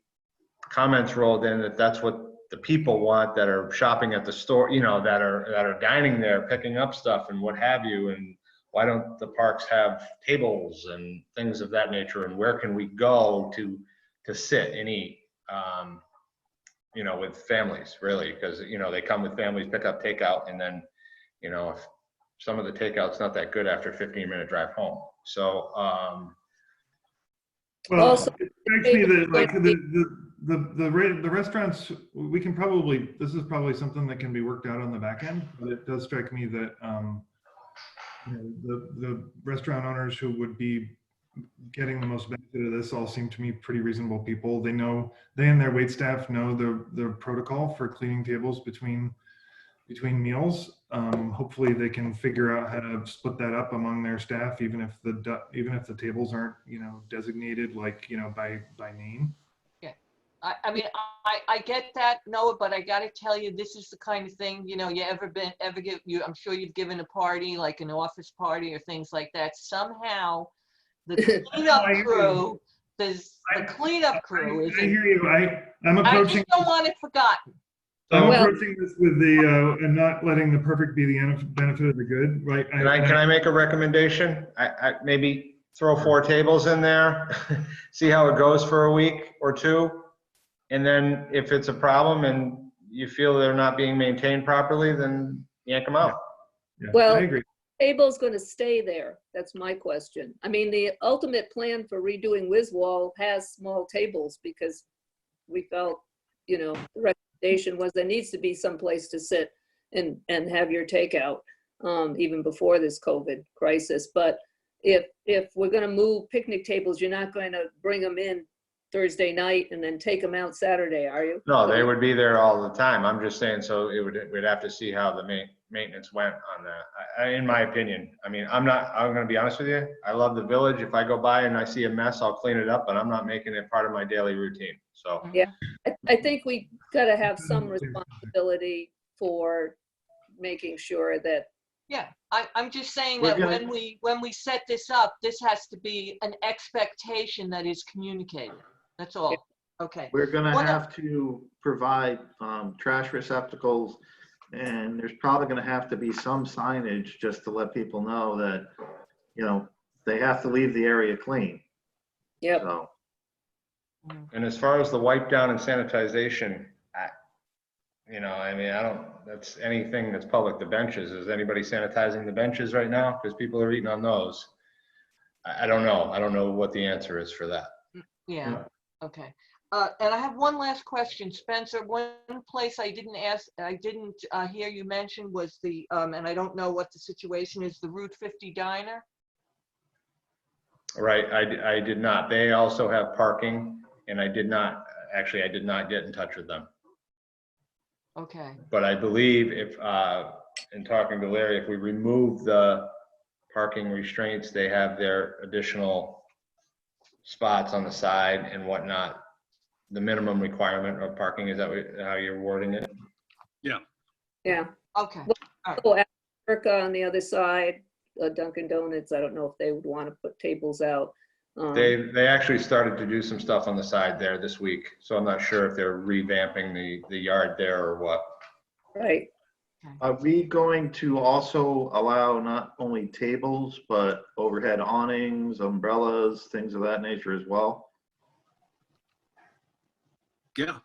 [SPEAKER 6] comments rolled in that that's what the people want that are shopping at the store, that are dining there, picking up stuff and what have you. And why don't the parks have tables and things of that nature? And where can we go to sit and eat? With families, really, because, they come with families, pick up takeout, and then, if some of the takeout's not that good after a 15-minute drive home. So,
[SPEAKER 3] Well,
[SPEAKER 5] Also-
[SPEAKER 3] it strikes me that like the restaurants, we can probably, this is probably something that can be worked out on the back end, but it does strike me that the restaurant owners who would be getting the most benefit of this all seem to me pretty reasonable people. They and their wait staff know the protocol for cleaning tables between meals. Hopefully they can figure out how to split that up among their staff, even if the tables aren't, designated like, by name.
[SPEAKER 2] Yeah, I mean, I get that, Noah, but I got to tell you, this is the kind of thing, I'm sure you've given a party, like an office party or things like that. Somehow the cleanup crew, the cleanup crew is.
[SPEAKER 3] I hear you. I'm
[SPEAKER 2] I
[SPEAKER 3] approaching.
[SPEAKER 2] just don't want it forgotten.
[SPEAKER 3] I'm
[SPEAKER 5] Well-
[SPEAKER 3] approaching this with and not letting the perfect be the benefit of the good, right?
[SPEAKER 6] can I make a recommendation? I maybe throw 4 tables in there, see how it goes for a week or 2. And then if it's a problem and you feel they're not being maintained properly, then yank them out.
[SPEAKER 3] Yeah,
[SPEAKER 5] Well-
[SPEAKER 3] I agree.
[SPEAKER 5] table's going to stay there. That's my question. I mean, the ultimate plan for redoing Wiswall has small tables because we felt, the recommendation was there needs to be some place to sit and have your takeout, even before this COVID crisis. But if we're going to move picnic tables, you're not going to bring them in Thursday night and then take them out Saturday, are you?
[SPEAKER 6] No, they would be there all the time. I'm just saying, so we'd have to see how the maintenance went on that. In my opinion, I mean, I'm going to be honest with you. I love the village. If I go by and I see a mess, I'll clean it up, but I'm not making it part of my daily routine. So,
[SPEAKER 5] Yeah. I think we got to have some responsibility for making sure that,
[SPEAKER 2] Yeah, I'm just saying
[SPEAKER 4] We're
[SPEAKER 2] that
[SPEAKER 4] gonna-
[SPEAKER 2] when we set this up, this has to be an expectation that is communicated. That's all. Okay.
[SPEAKER 4] We're gonna
[SPEAKER 2] What
[SPEAKER 4] have to provide trash receptacles, and there's probably gonna have to be some signage just to let people know that, you know, they have to leave the area clean.
[SPEAKER 5] Yep.
[SPEAKER 4] So,
[SPEAKER 6] And as far as the wipe down and sanitization, I mean, that's anything that's public, the benches. Is anybody sanitizing the benches right now? Because people are eating on those. I don't know. I don't know what the answer is for that.
[SPEAKER 2] Yeah, okay. And I have one last question, Spencer. One place I didn't hear you mention was the, and I don't know what the situation is, the Route 50 Diner.
[SPEAKER 6] Right, I did not. They also have parking, and I did not get in touch with them.
[SPEAKER 2] Okay,
[SPEAKER 6] But I believe if, in talking to Larry, if we remove the parking restraints, they have their additional spots on the side and whatnot. The minimum requirement of parking, is that how you're wording it?
[SPEAKER 5] Yeah.
[SPEAKER 2] okay.
[SPEAKER 5] Oh, Africa on the other side, Dunkin' Donuts, I don't know if they would want to put tables out.
[SPEAKER 6] They actually started to do some stuff on the side there this week, so I'm not sure if they're revamping the yard there or what.
[SPEAKER 5] Right.
[SPEAKER 4] are we going to also allow not only tables, but overhead awnings, umbrellas, things of that nature as well?
[SPEAKER 1] Yeah.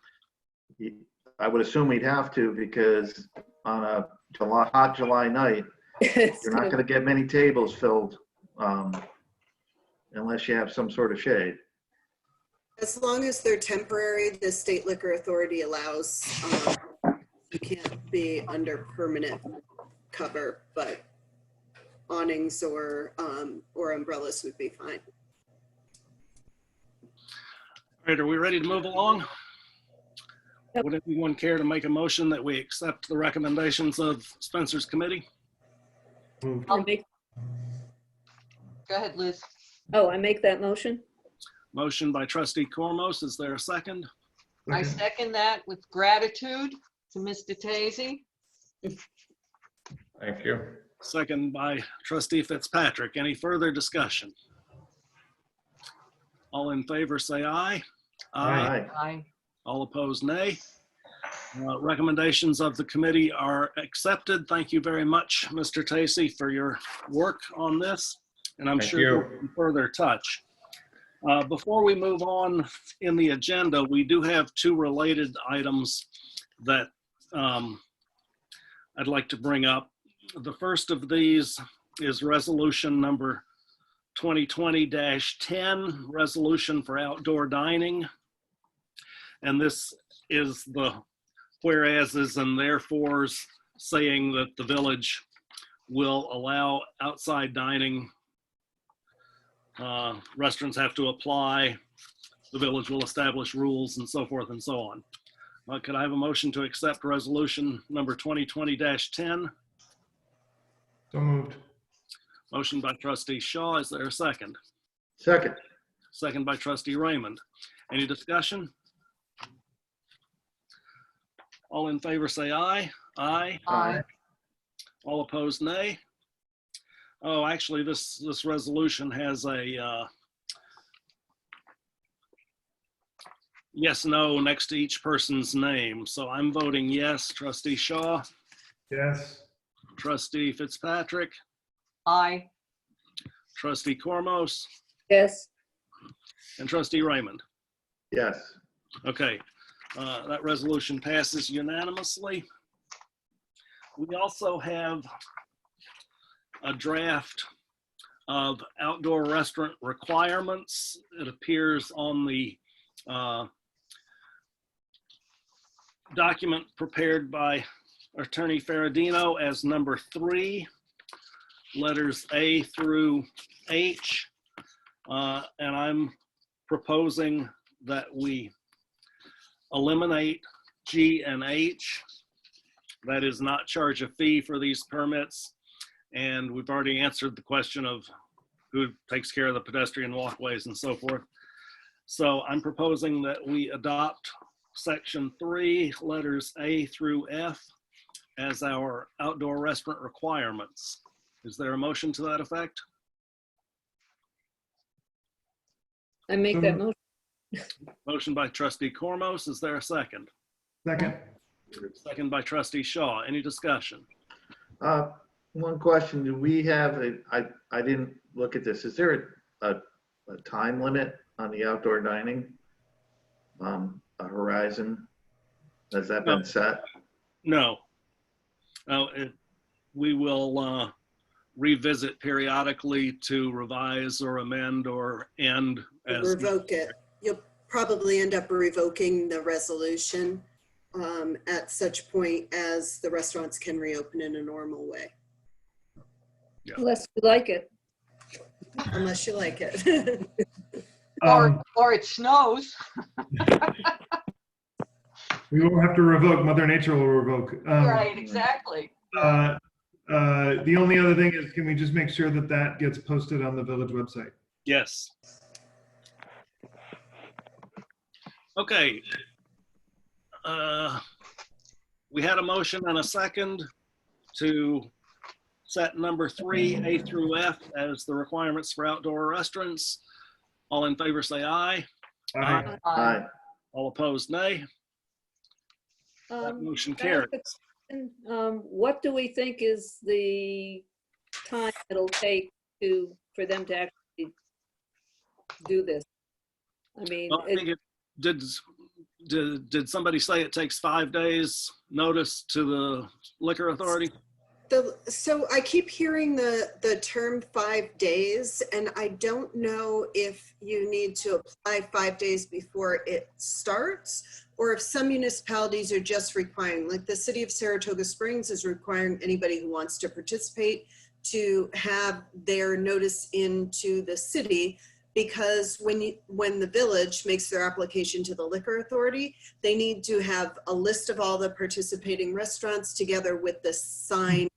[SPEAKER 4] I would assume we'd have to, because on a hot July night, you're not gonna get many tables filled, unless you have some sort of shade.
[SPEAKER 7] As long as they're temporary, the state liquor authority allows, you can't be under permanent cover, but awnings or umbrellas would be fine.
[SPEAKER 1] All right, are we ready to move along?
[SPEAKER 5] Yep.
[SPEAKER 1] Would anyone care to make a motion that we accept the recommendations of Spencer's committee?
[SPEAKER 3] Moved.
[SPEAKER 5] I make-
[SPEAKER 2] Go ahead, Liz.
[SPEAKER 5] Oh, I make that motion?
[SPEAKER 1] Motion by trustee Cormos. Is there a second?
[SPEAKER 2] I second that with gratitude to Mr. Tazy.
[SPEAKER 6] Thank you.
[SPEAKER 1] Second by trustee Fitzpatrick. Any further discussion? All in favor, say aye.
[SPEAKER 3] Aye.
[SPEAKER 2] Aye.
[SPEAKER 1] All opposed, nay. Recommendations of the committee are accepted. Thank you very much, Mr. Tacey, for your work on this. And I'm
[SPEAKER 6] Thank
[SPEAKER 1] sure
[SPEAKER 6] you.
[SPEAKER 1] we'll be further touch. Before we move on in the agenda, we do have two related items that I'd like to bring up. The first of these is resolution number 2020-10, resolution for outdoor dining. And this is the whereases and therefores saying that the village will allow outside dining. Restaurants have to apply. The village will establish rules and so forth and so on. Could I have a motion to accept resolution number 2020-10?
[SPEAKER 3] So moved.
[SPEAKER 1] Motion by trustee Shaw. Is there a second?
[SPEAKER 4] Second.
[SPEAKER 1] Second by trustee Raymond. Any discussion? All in favor say aye. Aye.
[SPEAKER 2] Aye.
[SPEAKER 1] All opposed, nay. Oh, actually, this resolution has a yes, no next to each person's name. So I'm voting yes. Trustee Shaw,
[SPEAKER 3] Yes.
[SPEAKER 1] trustee Fitzpatrick,
[SPEAKER 2] Aye.
[SPEAKER 1] trustee Cormos,
[SPEAKER 5] Yes.
[SPEAKER 1] and trustee Raymond.
[SPEAKER 4] Yes.
[SPEAKER 1] Okay, that resolution passes unanimously. We also have a draft of outdoor restaurant requirements. It appears on the document prepared by Attorney Ferradino as number 3, letters A through H. And I'm proposing that we eliminate G and H. That is, not charge a fee for these permits. And we've already answered the question of who takes care of the pedestrian walkways and so forth. So I'm proposing that we adopt section 3, letters A through F as our outdoor restaurant requirements. Is there a motion to that effect?
[SPEAKER 5] I make that motion.
[SPEAKER 1] Motion by trustee Cormos. Is there a second?
[SPEAKER 3] Second.
[SPEAKER 1] Second by trustee Shaw. Any discussion?
[SPEAKER 4] One question, do we have, I didn't look at this, is there a time limit on the outdoor dining? A horizon? Has that been set?
[SPEAKER 1] No. We will revisit periodically to revise or amend or end as.
[SPEAKER 7] Revoke it. You'll probably end up revoking the resolution at such point as the restaurants can reopen in a normal way,
[SPEAKER 5] Unless you like it.
[SPEAKER 7] unless you like it.
[SPEAKER 2] Or it snows.
[SPEAKER 3] We won't have to revoke, Mother Nature will revoke.
[SPEAKER 2] Right, exactly.
[SPEAKER 3] The only other thing is, can we just make sure that that gets posted on the village website?
[SPEAKER 1] Yes. Okay. We had a motion and a second to set number 3, A through F, as the requirements for outdoor restaurants. All in favor say aye.
[SPEAKER 3] Aye.
[SPEAKER 4] Aye.
[SPEAKER 1] All opposed, nay. That motion carried.
[SPEAKER 5] What do we think is the time it'll take for them to actually do this? I mean,
[SPEAKER 1] Well, I think did somebody say it takes 5 days notice to the liquor authority?
[SPEAKER 7] So I keep hearing the term 5 days, and I don't know if you need to apply 5 days before it starts, or if some municipalities are just requiring, like the city of Saratoga Springs is requiring anybody who wants to participate to have their notice into the city, because when the village makes their application to the liquor authority, they need to have a list of all the participating restaurants together with the sign.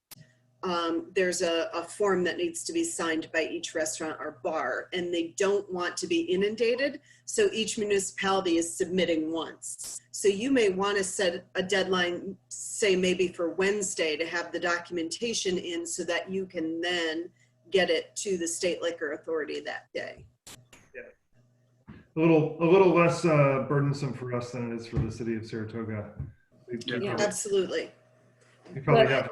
[SPEAKER 7] There's a form that needs to be signed by each restaurant or bar, and they don't want to be inundated. So each municipality is submitting once. So you may want to set a deadline, say maybe for Wednesday, to have the documentation in so that you can then get it to the state liquor authority that day.
[SPEAKER 3] A little less burdensome for us than it is for the city of Saratoga.
[SPEAKER 5] Yeah.
[SPEAKER 7] Absolutely.
[SPEAKER 3] We probably have.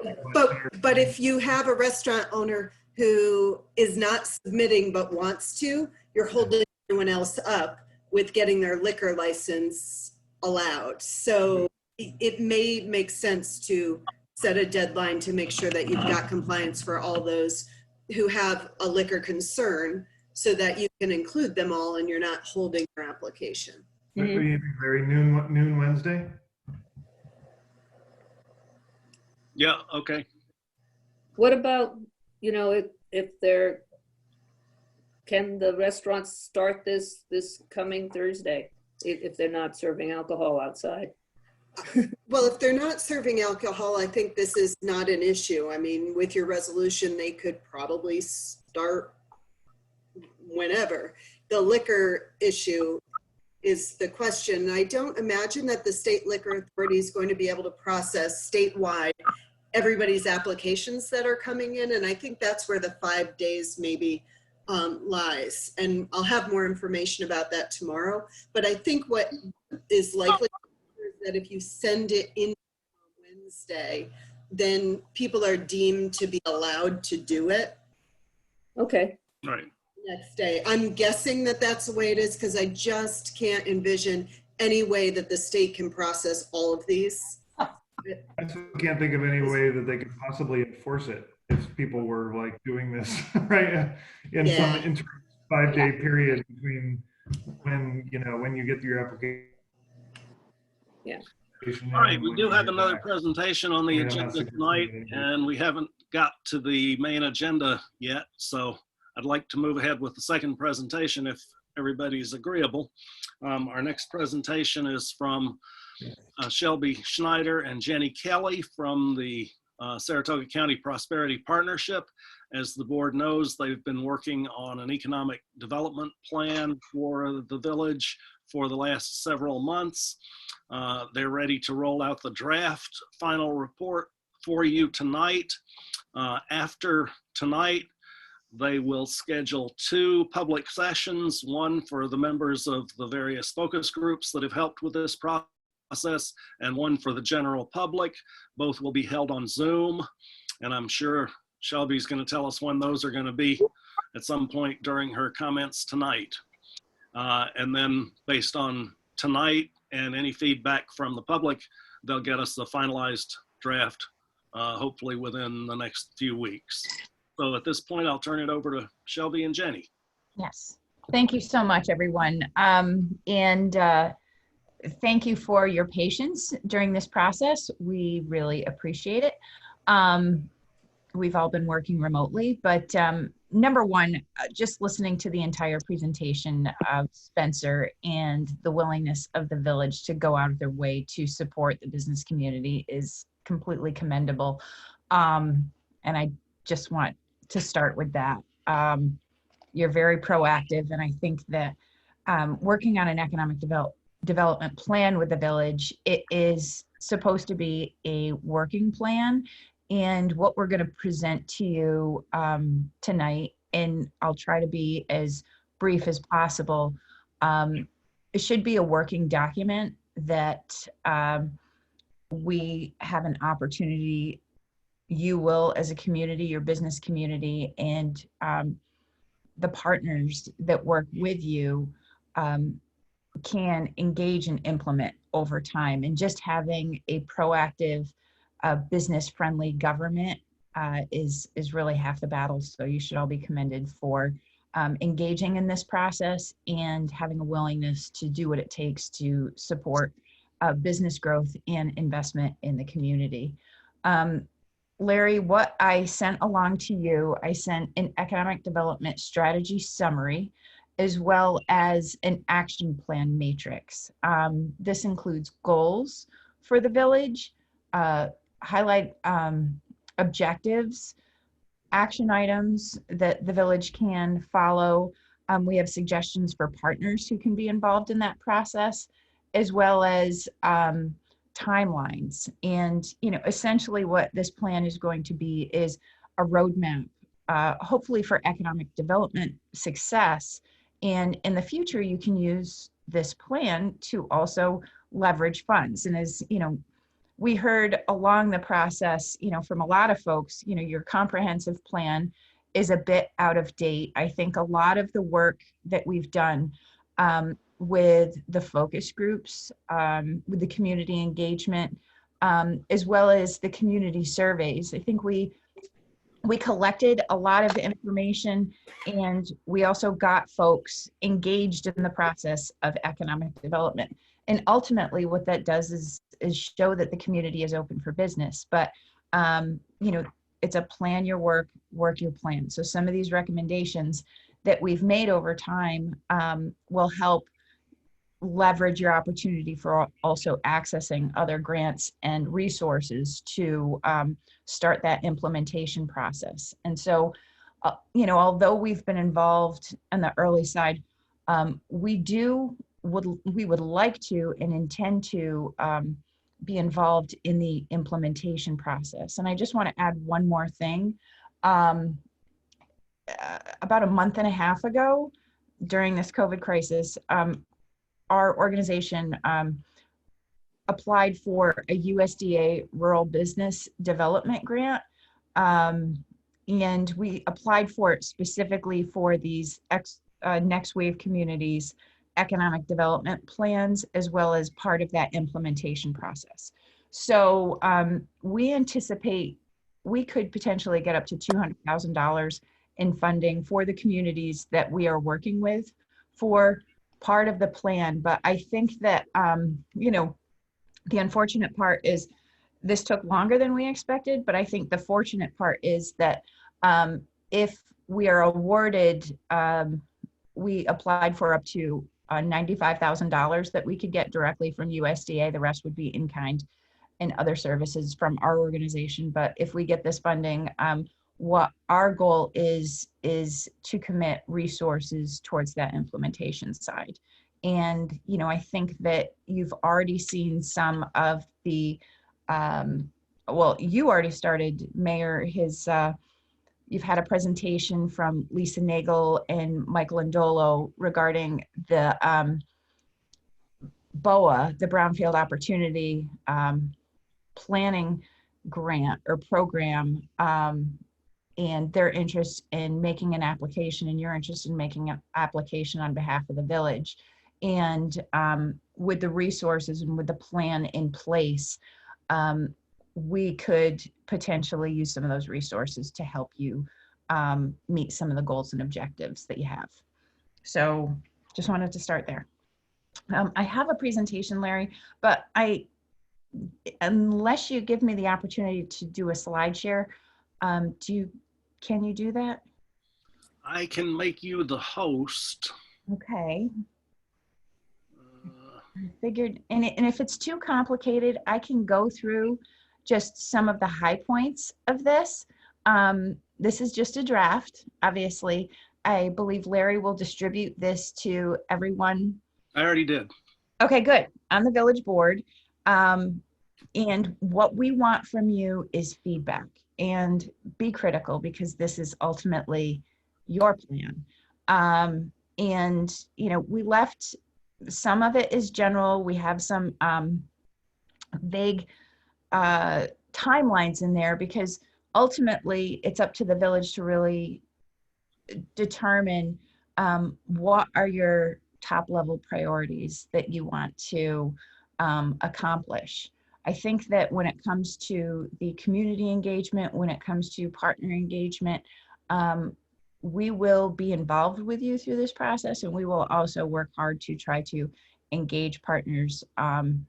[SPEAKER 7] But if you have a restaurant owner who is not submitting but wants to, you're holding everyone else up with getting their liquor license allowed. So it may make sense to set a deadline to make sure that you've got compliance for all those who have a liquor concern, so that you can include them all and you're not holding their application.
[SPEAKER 3] What do you think, Larry? Noon Wednesday?
[SPEAKER 1] Yeah, okay.
[SPEAKER 5] what about, can the restaurants start this coming Thursday if they're not serving alcohol outside?
[SPEAKER 7] Well, if they're not serving alcohol, I think this is not an issue. I mean, with your resolution, they could probably start whenever. The liquor issue is the question. I don't imagine that the state liquor authority is going to be able to process statewide everybody's applications that are coming in. And I think that's where the 5 days maybe lies. And I'll have more information about that tomorrow. But I think what is likely is that if you send it in Wednesday, then people are deemed to be allowed to do it.
[SPEAKER 5] Okay.
[SPEAKER 1] Right.
[SPEAKER 7] Next day. I'm guessing that that's the way it is, because I just can't envision any way that the state can process all of these.
[SPEAKER 3] I just can't think of any way that they could possibly enforce it if people were like doing this right in some interim 5-day period between when you get your application.
[SPEAKER 5] Yeah.
[SPEAKER 1] All right, we do have another presentation on the agenda tonight, and we haven't got to the main agenda yet, so I'd like to move ahead with the second presentation if everybody's agreeable. Our next presentation is from Shelby Schneider and Jenny Kelly from the Saratoga County Prosperity Partnership. As the board knows, they've been working on an economic development plan for the village for the last several months. They're ready to roll out the draft final report for you tonight. After tonight, They will schedule 2 public sessions, one for the members of the various focus groups that have helped with this process, and one for the general public. Both will be held on Zoom, and I'm sure Shelby's going to tell us when those are going to be at some point during her comments tonight. And then based on tonight and any feedback from the public, they'll get us the finalized draft, hopefully within the next few weeks. So at this point, I'll turn it over to Shelby and Jenny.
[SPEAKER 8] Yes, thank you so much, everyone. Thank you for your patience during this process. We really appreciate it. We've all been working remotely, but number one, just listening to the entire presentation of Spencer and the willingness of the village to go out of their way to support the business community is completely commendable. And I just want to start with that. You're very proactive, and I think that working on an economic development plan with the village, it is supposed to be a working plan. And what we're going to present to you tonight, and I'll try to be as brief as possible, it should be a working document that we have an opportunity, you will as a community, your business community, and the partners that work with you can engage and implement over time. And just having a proactive business-friendly government is really half the battle. So you should all be commended for engaging in this process and having a willingness to do what it takes to support business growth and investment in the community. Larry, what I sent along to you, I sent an economic development strategy summary, as well as an action plan matrix. This includes goals for the village, highlight objectives, action items that the village can follow. We have suggestions for partners who can be involved in that process, as well as timelines. And essentially what this plan is going to be is a roadmap, hopefully for economic development success. And in the future, you can use this plan to also leverage funds. And as we heard along the process, from a lot of folks, your comprehensive plan is a bit out of date. I think a lot of the work that we've done with the focus groups, with the community engagement, as well as the community surveys, I think we collected a lot of information, and we also got folks engaged in the process of economic development. And ultimately what that does is show that the community is open for business. But, it's a plan your work your plan. So some of these recommendations that we've made over time will help leverage your opportunity for also accessing other grants and resources to start that implementation process. And so, although we've been involved in the early side, we would like to and intend to be involved in the implementation process. And I just want to add one more thing. About a month and a half ago, during this COVID crisis, our organization applied for a USDA Rural Business Development Grant. And we applied for it specifically for these next wave communities economic development plans, as well as part of that implementation process. So we anticipate we could potentially get up to $200,000 in funding for the communities that we are working with for part of the plan. But I think that, the unfortunate part is this took longer than we expected, but I think the fortunate part is that if we are awarded, we applied for up to $95,000 that we could get directly from USDA. The rest would be in kind and other services from our organization. But if we get this funding, what our goal is to commit resources towards that implementation side. And, I think that you've already seen some of the, you already started, Mayor, his, You've had a presentation from Lisa Nagel and Michael Indolo regarding the BOA, the Brownfield Opportunity Planning Grant or Program, and their interest in making an application, and your interest in making an application on behalf of the village. And with the resources and with the plan in place, we could potentially use some of those resources to help you meet some of the goals and objectives that you have. So just wanted to start there. I have a presentation, Larry, but unless you give me the opportunity to do a slide share, can you do that?
[SPEAKER 1] I can make you the host.
[SPEAKER 8] Okay. I figured, and if it's too complicated, I can go through just some of the high points of this. This is just a draft, obviously. I believe Larry will distribute this to everyone.
[SPEAKER 1] I already did.
[SPEAKER 8] Okay, good. On the village board. And what we want from you is feedback, and be critical, because this is ultimately your plan. And, we left, some of it is general. We have some vague timelines in there, because ultimately it's up to the village to really determine what are your top level priorities that you want to accomplish. I think that when it comes to the community engagement, when it comes to partner engagement, we will be involved with you through this process, and we will also work hard to try to engage partners and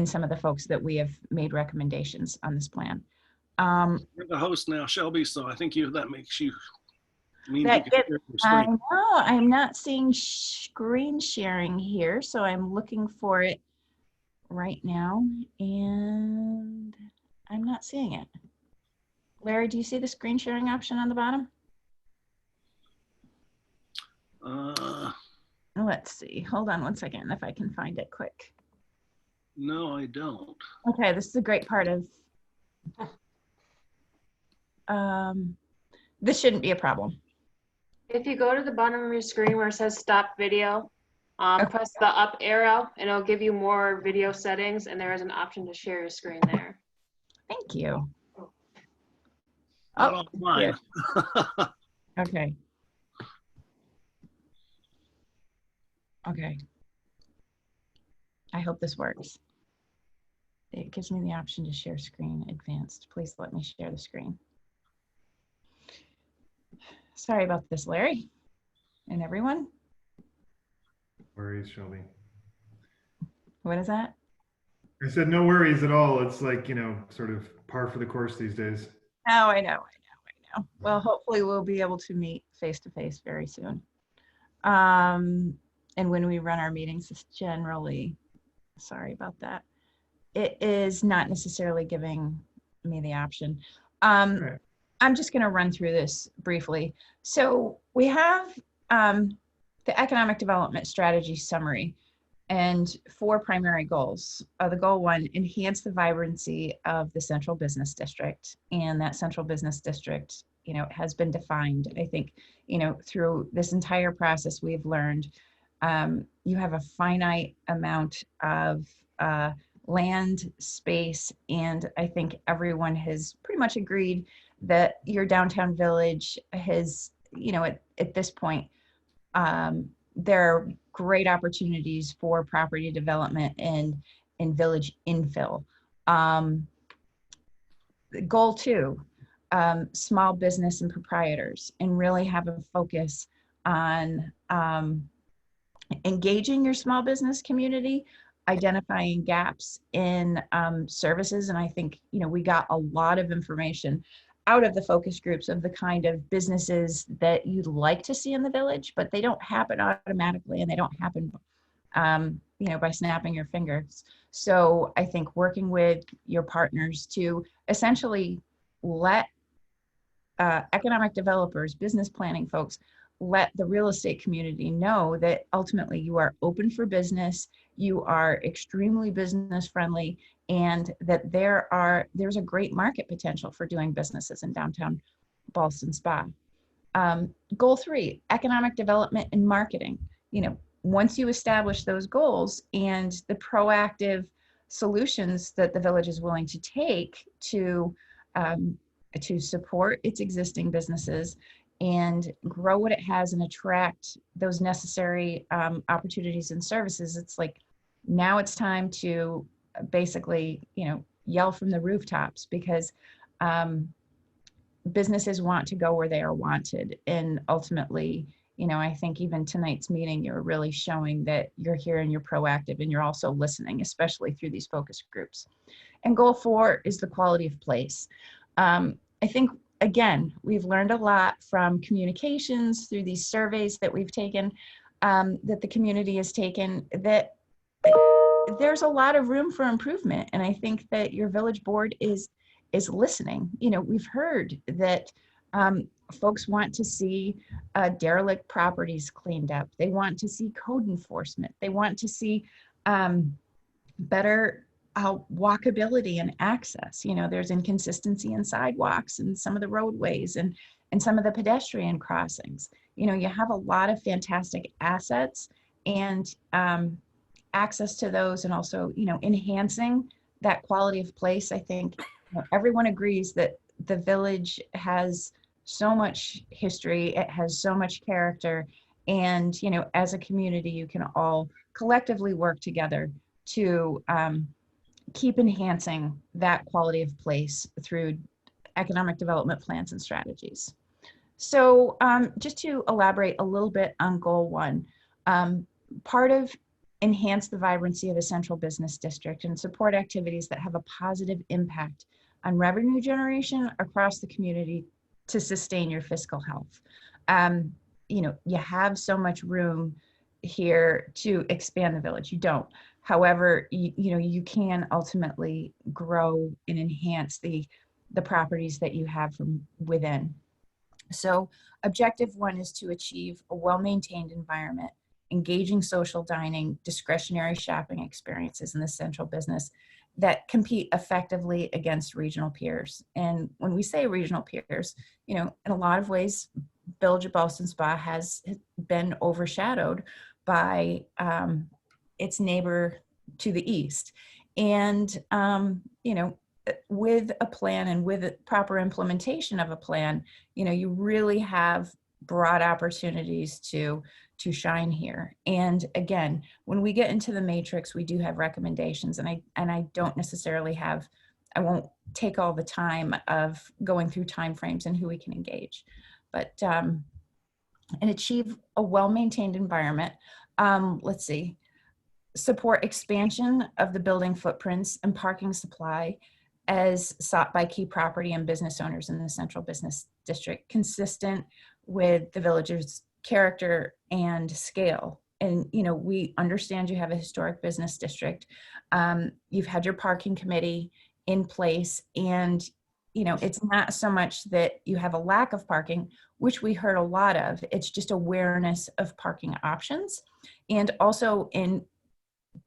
[SPEAKER 8] some of the folks that we have made recommendations on this plan.
[SPEAKER 1] You're the host now, Shelby, so I think that makes you mean
[SPEAKER 8] That
[SPEAKER 1] you can share your screen.
[SPEAKER 8] I know I'm not seeing screen sharing here, so I'm looking for it right now, and I'm not seeing it. Larry, do you see the screen sharing option on the bottom? Let's see. Hold on one second if I can find it quick.
[SPEAKER 1] No, I don't.
[SPEAKER 8] Okay, this is a great part of. This shouldn't be a problem.
[SPEAKER 9] If you go to the bottom of your screen where it says stop video,
[SPEAKER 8] Okay.
[SPEAKER 9] press the up arrow and it'll give you more video settings, and there is an option to share your screen there.
[SPEAKER 8] Thank you.
[SPEAKER 1] Not
[SPEAKER 8] Oh,
[SPEAKER 1] on mine.
[SPEAKER 8] okay. Okay. I hope this works. It gives me the option to share screen advanced. Please let me share the screen. Sorry about this, Larry and everyone.
[SPEAKER 3] Worries, Shelby.
[SPEAKER 8] What is that?
[SPEAKER 3] I said no worries at all. It's like, sort of par for the course these days.
[SPEAKER 8] Oh, I know. Well, hopefully we'll be able to meet face to face very soon. And when we run our meetings, it's generally, sorry about that, it is not necessarily giving me the option.
[SPEAKER 3] Right.
[SPEAKER 8] I'm just going to run through this briefly. So we have the economic development strategy summary and 4 primary goals. The goal 1, enhance the vibrancy of the central business district. And that central business district, has been defined. I think, through this entire process, we've learned you have a finite amount of land space, and I think everyone has pretty much agreed that your downtown village has, at this point, there are great opportunities for property development and village infill. Goal 2, small business and proprietors, and really have a focus on engaging your small business community, identifying gaps in services. And I think, we got a lot of information out of the focus groups of the kind of businesses that you'd like to see in the village, but they don't happen automatically, and they don't happen, by snapping your fingers. So I think working with your partners to essentially let economic developers, business planning folks, let the real estate community know that ultimately you are open for business, you are extremely business friendly, and that there's a great market potential for doing businesses in downtown Ballston Spa. Goal 3, economic development and marketing. Once you establish those goals and the proactive solutions that the village is willing to take to support its existing businesses and grow what it has and attract those necessary opportunities and services, it's like now it's time to basically, yell from the rooftops, because businesses want to go where they are wanted. And ultimately, I think even tonight's meeting, you're really showing that you're here and you're proactive and you're also listening, especially through these focus groups. And goal 4 is the quality of place. I think, again, we've learned a lot from communications through these surveys that we've taken, that the community has taken, that there's a lot of room for improvement. And I think that your village board is listening. We've heard that folks want to see derelict properties cleaned up. They want to see code enforcement. They want to see better walkability and access. There's inconsistency in sidewalks and some of the roadways and some of the pedestrian crossings. You have a lot of fantastic assets and access to those, and also, enhancing that quality of place. I think everyone agrees that the village has so much history, it has so much character, and as a community, you can all collectively work together to keep enhancing that quality of place through economic development plans and strategies. So just to elaborate a little bit on goal 1, part of enhance the vibrancy of the central business district and support activities that have a positive impact on revenue generation across the community to sustain your fiscal health. You have so much room here to expand the village. You don't. However, you can ultimately grow and enhance the properties that you have from within. So objective 1 is to achieve a well-maintained environment, engaging social dining, discretionary shopping experiences in the central business that compete effectively against regional peers. And when we say regional peers, in a lot of ways, Village of Ballston Spa has been overshadowed by its neighbor to the east. And, with a plan and with a proper implementation of a plan, you really have broad opportunities to shine here. And again, when we get into the matrix, we do have recommendations, and I don't necessarily have, I won't take all the time of going through timeframes and who we can engage, but and achieve a well-maintained environment. Let's see, support expansion of the building footprints and parking supply as sought by key property and business owners in the central business district, consistent with the village's character and scale. And we understand you have a historic business district. You've had your parking committee in place, and it's not so much that you have a lack of parking, which we heard a lot of. It's just awareness of parking options, and also in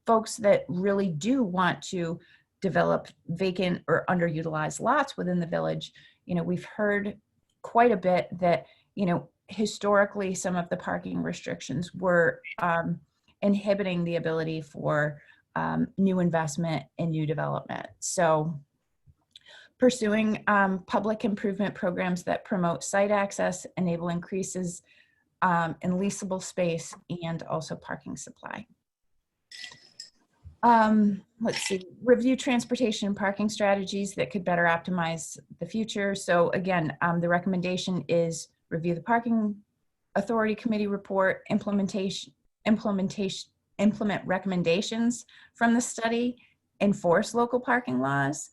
[SPEAKER 8] folks that really do want to develop vacant or underutilized lots within the village. We've heard quite a bit that historically some of the parking restrictions were inhibiting the ability for new investment and new development. So pursuing public improvement programs that promote site access, enable increases in leasable space, and also parking supply. Let's see, review transportation and parking strategies that could better optimize the future. So again, the recommendation is review the parking authority committee report, implement recommendations from the study, enforce local parking laws,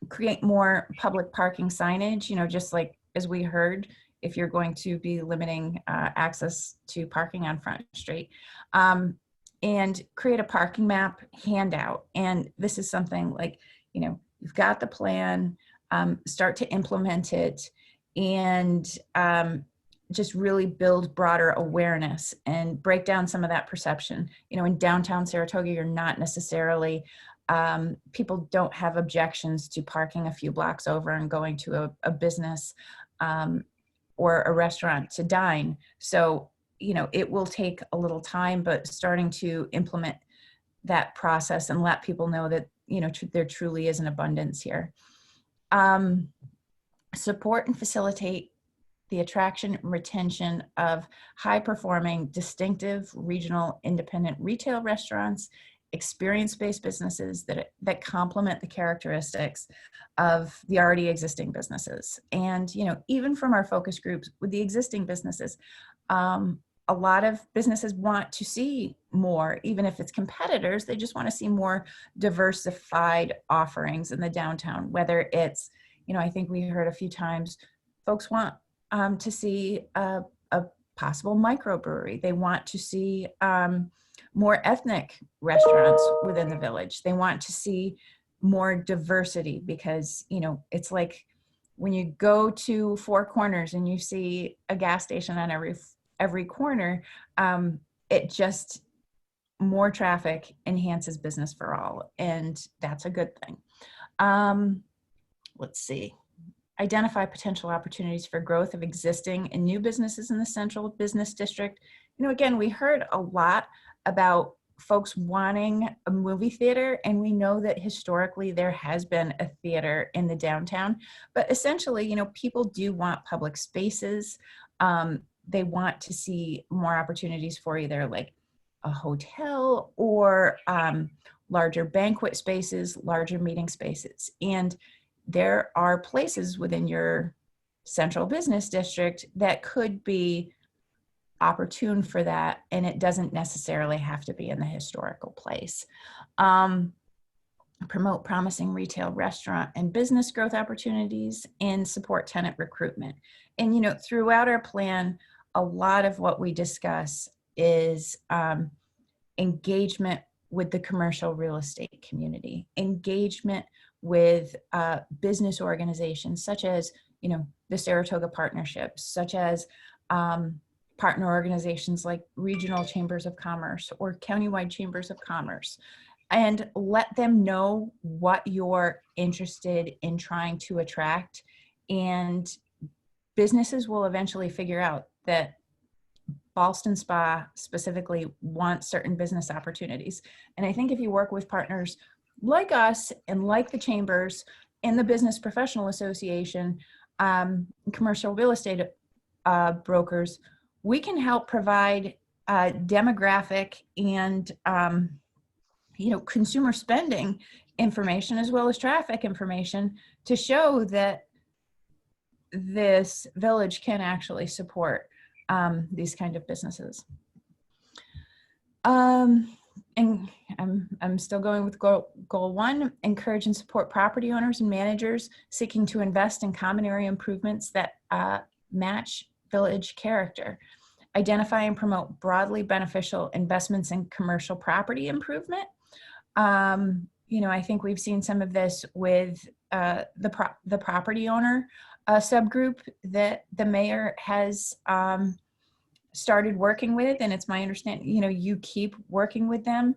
[SPEAKER 8] create more public parking signage, just like as we heard, if you're going to be limiting access to parking on Front Street, and create a parking map handout. And this is something like, you've got the plan, start to implement it, and just really build broader awareness and break down some of that perception. In downtown Saratoga, you're not necessarily, people don't have objections to parking a few blocks over and going to a business. or a restaurant to dine. So, it will take a little time, but starting to implement that process and let people know that, there truly is an abundance here. Support and facilitate the attraction and retention of high-performing, distinctive, regional, independent retail restaurants, experience-based businesses that complement the characteristics of the already existing businesses. And, even from our focus groups with the existing businesses, a lot of businesses want to see more, even if it's competitors, they just want to see more diversified offerings in the downtown, whether it's, I think we heard a few times, folks want to see a possible microbrewery. They want to see more ethnic restaurants within the village. They want to see more diversity because, it's like when you go to Four Corners and you see a gas station on every corner, it just, more traffic enhances business for all. And that's a good thing. Let's see. Identify potential opportunities for growth of existing and new businesses in the central business district. Again, we heard a lot about folks wanting a movie theater, and we know that historically there has been a theater in the downtown, but essentially, people do want public spaces. They want to see more opportunities for either like a hotel or larger banquet spaces, larger meeting spaces. And there are places within your central business district that could be opportune for that, and it doesn't necessarily have to be in the historical place. Promote promising retail, restaurant, and business growth opportunities, and support tenant recruitment. And throughout our plan, a lot of what we discuss is engagement with the commercial real estate community, engagement with business organizations such as, the Saratoga Partnerships, such as partner organizations like regional chambers of commerce or countywide chambers of commerce, and let them know what you're interested in trying to attract. And businesses will eventually figure out that Ballston Spa specifically wants certain business opportunities. And I think if you work with partners like us and like the chambers and the Business Professional Association, commercial real estate brokers, we can help provide demographic and consumer spending information as well as traffic information to show that this village can actually support these kind of businesses. And I'm still going with goal 1, encourage and support property owners and managers seeking to invest in common area improvements that match village character. Identify and promote broadly beneficial investments in commercial property improvement. I think we've seen some of this with the property owner subgroup that the mayor has started working with, and it's my understanding, you keep working with them.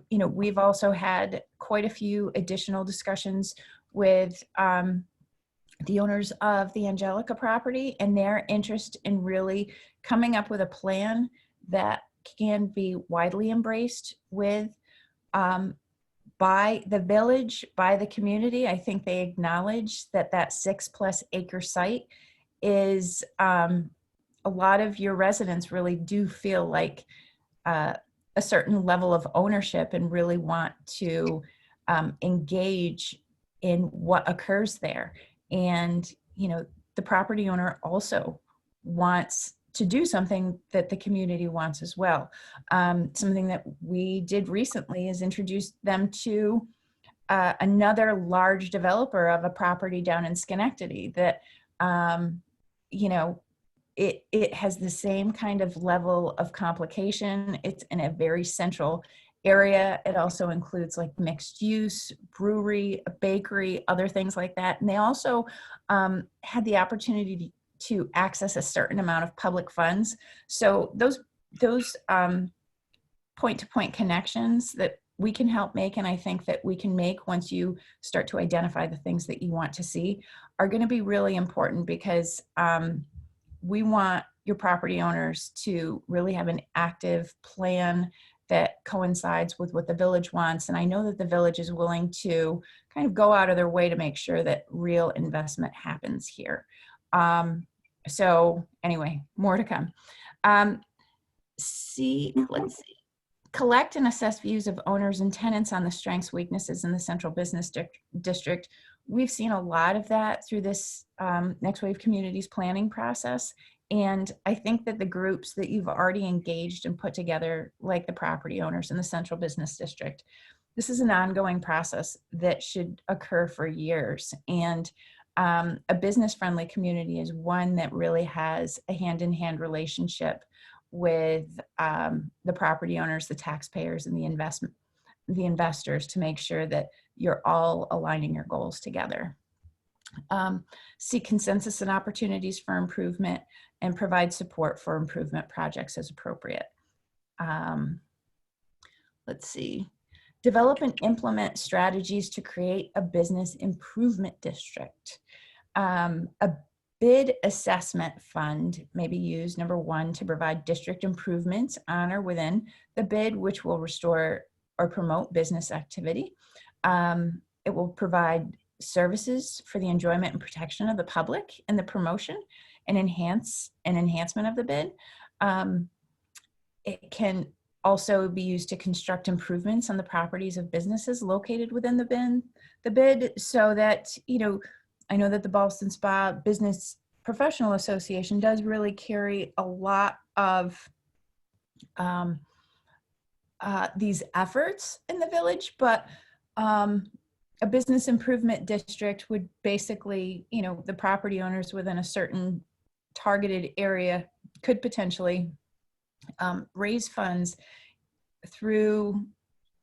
[SPEAKER 8] We've also had quite a few additional discussions with the owners of the Angelica property and their interest in really coming up with a plan that can be widely embraced with by the village, by the community. I think they acknowledge that 6+ acre site is a lot of your residents really do feel like a certain level of ownership and really want to engage in what occurs there. And, the property owner also wants to do something that the community wants as well. Something that we did recently is introduce them to another large developer of a property down in Schenectady that, it has the same kind of level of complication. It's in a very central area. It also includes like mixed use, brewery, a bakery, other things like that. And they also had the opportunity to access a certain amount of public funds. So those point-to-point connections that we can help make, and I think that we can make once you start to identify the things that you want to see, are going to be really important, because we want your property owners to really have an active plan that coincides with what the village wants. And I know that the village is willing to kind of go out of their way to make sure that real investment happens here. So anyway, more to come. Let's see. Collect and assess views of owners and tenants on the strengths, weaknesses in the central business district. We've seen a lot of that through this Next Wave Communities planning process. And I think that the groups that you've already engaged and put together, like the property owners in the central business district, this is an ongoing process that should occur for years. And a business-friendly community is one that really has a hand-in-hand relationship with the property owners, the taxpayers, and the investors, to make sure that you're all aligning your goals together. Seek consensus and opportunities for improvement, and provide support for improvement projects as appropriate. Let's see. Develop and implement strategies to create a business improvement district. A bid assessment fund may be used, number one, to provide district improvements on or within the bid, which will restore or promote business activity. It will provide services for the enjoyment and protection of the public and the promotion and enhancement of the bid. It can also be used to construct improvements on the properties of businesses located within the bid, so that, you know, I know that the Ballston Spa Business Professional Association does really carry a lot of these efforts in the village, but a business improvement district would basically, you know, the property owners within a certain targeted area could potentially raise funds through,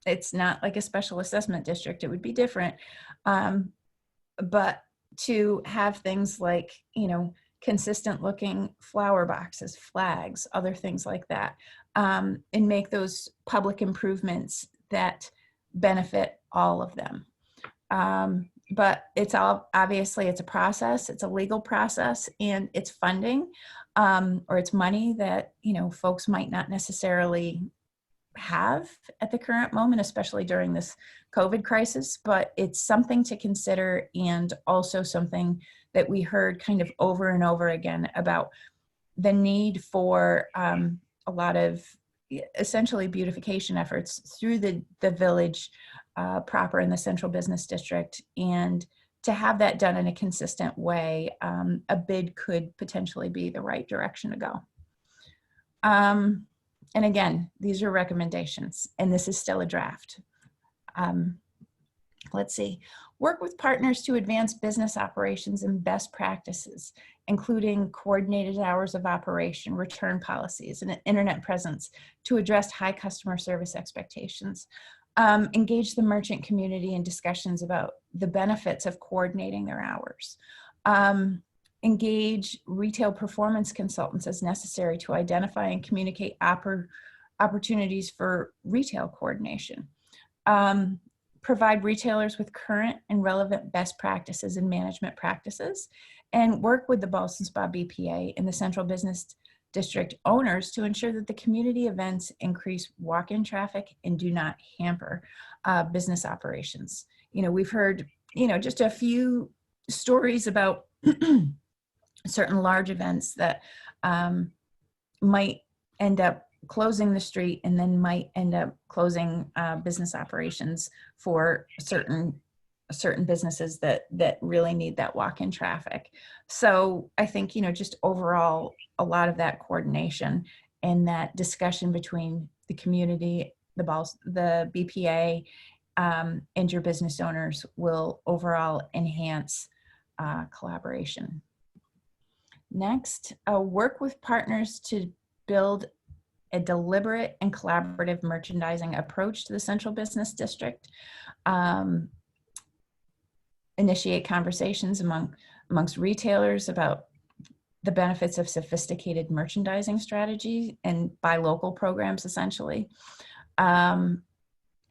[SPEAKER 8] it's not like a special assessment district, it would be different, but to have things like, you know, consistent looking flower boxes, flags, other things like that, and make those public improvements that benefit all of them. But it's all, obviously it's a process, it's a legal process, and it's funding, or it's money that, you know, folks might not necessarily have at the current moment, especially during this COVID crisis, but it's something to consider, and also something that we heard kind of over and over again about the need for a lot of essentially beautification efforts through the village proper in the central business district. And to have that done in a consistent way, a bid could potentially be the right direction to go. And again, these are recommendations, and this is still a draft. Let's see. Work with partners to advance business operations and best practices, including coordinated hours of operation, return policies, and an internet presence to address high customer service expectations. Engage the merchant community in discussions about the benefits of coordinating their hours. Engage retail performance consultants as necessary to identify and communicate opportunities for retail coordination. Provide retailers with current and relevant best practices and management practices, and work with the Ballston Spa BPA and the Central Business District owners to ensure that the community events increase walk-in traffic and do not hamper business operations. You know, we've heard, you know, just a few stories about certain large events that might end up closing the street, and then might end up closing business operations for certain businesses that really need that walk-in traffic. So I think, you know, just overall, a lot of that coordination and that discussion between the community, the BPA, and your business owners will overall enhance collaboration. Next, work with partners to build a deliberate and collaborative merchandising approach to the Central Business District. Initiate conversations amongst retailers about the benefits of sophisticated merchandising strategy and buy local programs, essentially.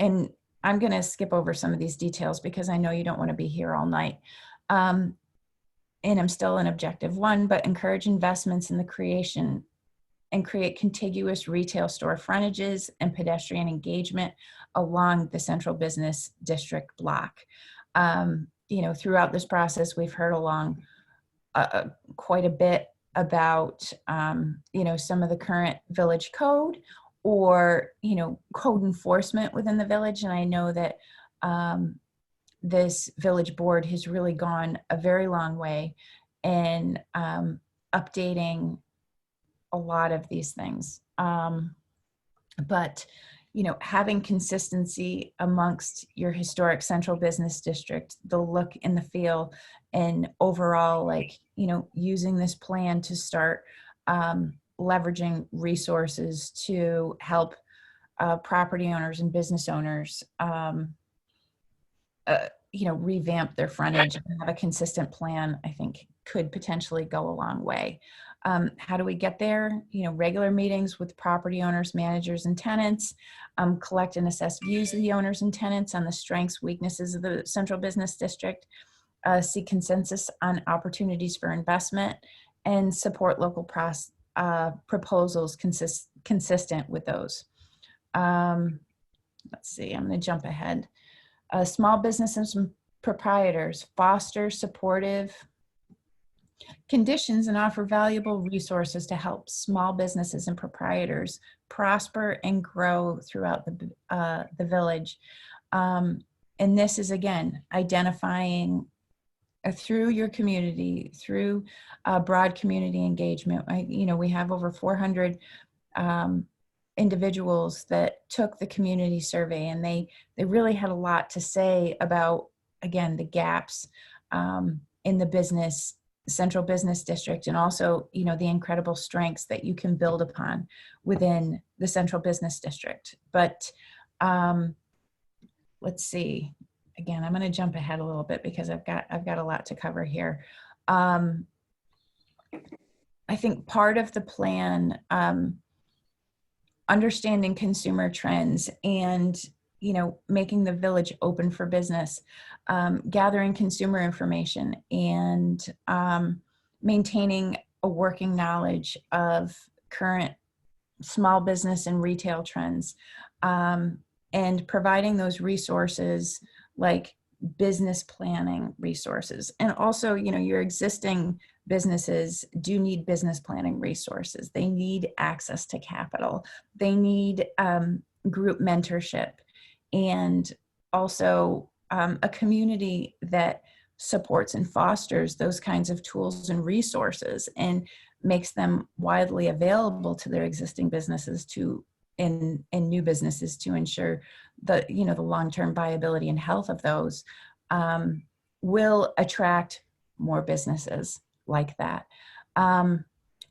[SPEAKER 8] and I'm going to skip over some of these details because I know you don't want to be here all night. And I'm still in objective 1, but encourage investments in the creation and create contiguous retail store frontages and pedestrian engagement along the central business district block. You know, throughout this process, we've heard along quite a bit about, you know, some of the current village code or, you know, code enforcement within the village. And I know that this village board has really gone a very long way in updating a lot of these things. But, you know, having consistency amongst your historic central business district, the look and the feel, and overall, like, you know, using this plan to start leveraging resources to help property owners and business owners, you know, revamp their frontage and have a consistent plan, I think could potentially go a long way. How do we get there? You know, regular meetings with property owners, managers, and tenants, collect and assess views of the owners and tenants on the strengths, weaknesses of the central business district, seek consensus on opportunities for investment, and support local proposals consistent with those. Let's see, I'm going to jump ahead. Small businesses and proprietors, foster supportive conditions and offer valuable resources to help small businesses and proprietors prosper and grow throughout the village. And this is, again, identifying through your community, through broad community engagement. You know, we have over 400 individuals that took the community survey, and they really had a lot to say about, again, the gaps in the central business district, and also, you know, the incredible strengths that you can build upon within the central business district. But let's see, again, I'm going to jump ahead a little bit because I've got a lot to cover here. I think part of the plan, understanding consumer trends and, you know, making the village open for business, gathering consumer information, and maintaining a working knowledge of current small business and retail trends, and providing those resources like business planning resources. And also, you know, your existing businesses do need business planning resources. They need access to capital. They need group mentorship, and also a community that supports and fosters those kinds of tools and resources and makes them widely available to their existing businesses and new businesses to ensure the, you know, the long-term viability and health of those, will attract more businesses like that.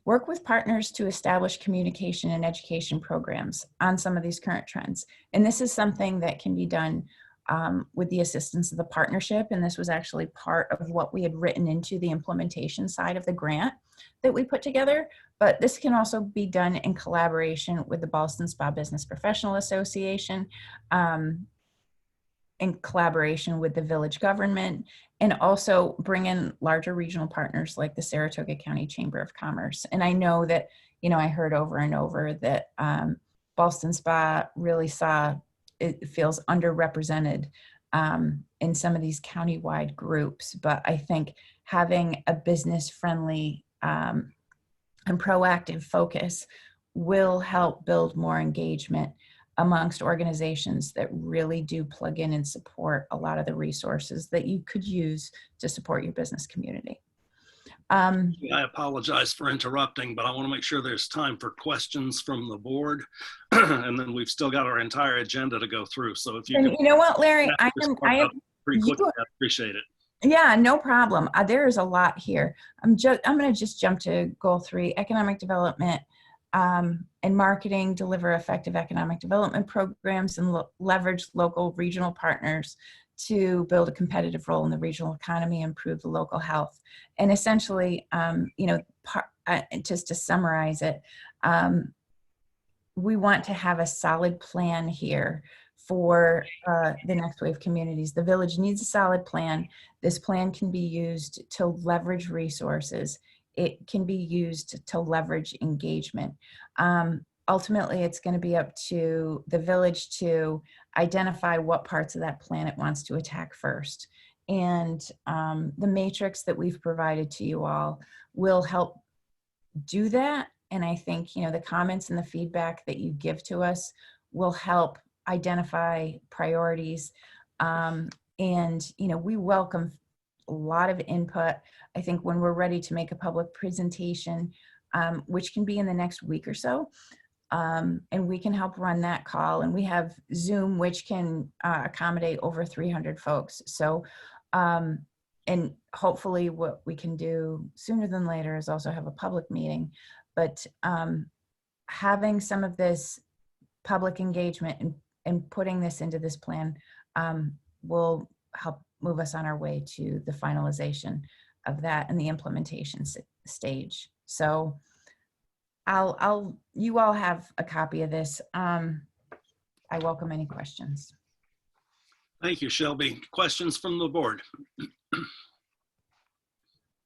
[SPEAKER 8] Work with partners to establish communication and education programs on some of these current trends. And this is something that can be done with the assistance of the partnership. And this was actually part of what we had written into the implementation side of the grant that we put together. But this can also be done in collaboration with the Ballston Spa Business Professional Association, in collaboration with the village government, and also bring in larger regional partners like the Saratoga County Chamber of Commerce. And I know that, you know, I heard over and over that Ballston Spa really it feels underrepresented in some of these countywide groups. But I think having a business-friendly and proactive focus will help build more engagement amongst organizations that really do plug in and support a lot of the resources that you could use to support your business community.
[SPEAKER 1] I apologize for interrupting, but I want to make sure there's time for questions from the board. And then we've still got our entire agenda to go through. So if you
[SPEAKER 8] And
[SPEAKER 1] could,
[SPEAKER 8] you know what, Larry,
[SPEAKER 1] pretty quickly, I appreciate it.
[SPEAKER 8] Yeah, no problem. There is a lot here. I'm going to just jump to goal 3, economic development and marketing, deliver effective economic development programs, and leverage local regional partners to build a competitive role in the regional economy, improve the local health. And essentially, you know, just to summarize it, we want to have a solid plan here for the next wave communities. The village needs a solid plan. This plan can be used to leverage resources. It can be used to leverage engagement. Ultimately, it's going to be up to the village to identify what parts of that plan it wants to attack first. And the matrix that we've provided to you all will help do that. And I think, you know, the comments and the feedback that you give to us will help identify priorities. And, you know, we welcome a lot of input. I think when we're ready to make a public presentation, which can be in the next week or so, and we can help run that call. And we have Zoom, which can accommodate over 300 folks. So, and hopefully what we can do sooner than later is also have a public meeting. But having some of this public engagement and putting this into this plan will help move us on our way to the finalization of that and the implementation stage. So you all have a copy of this. I welcome any questions.
[SPEAKER 1] Thank you, Shelby. Questions from the board?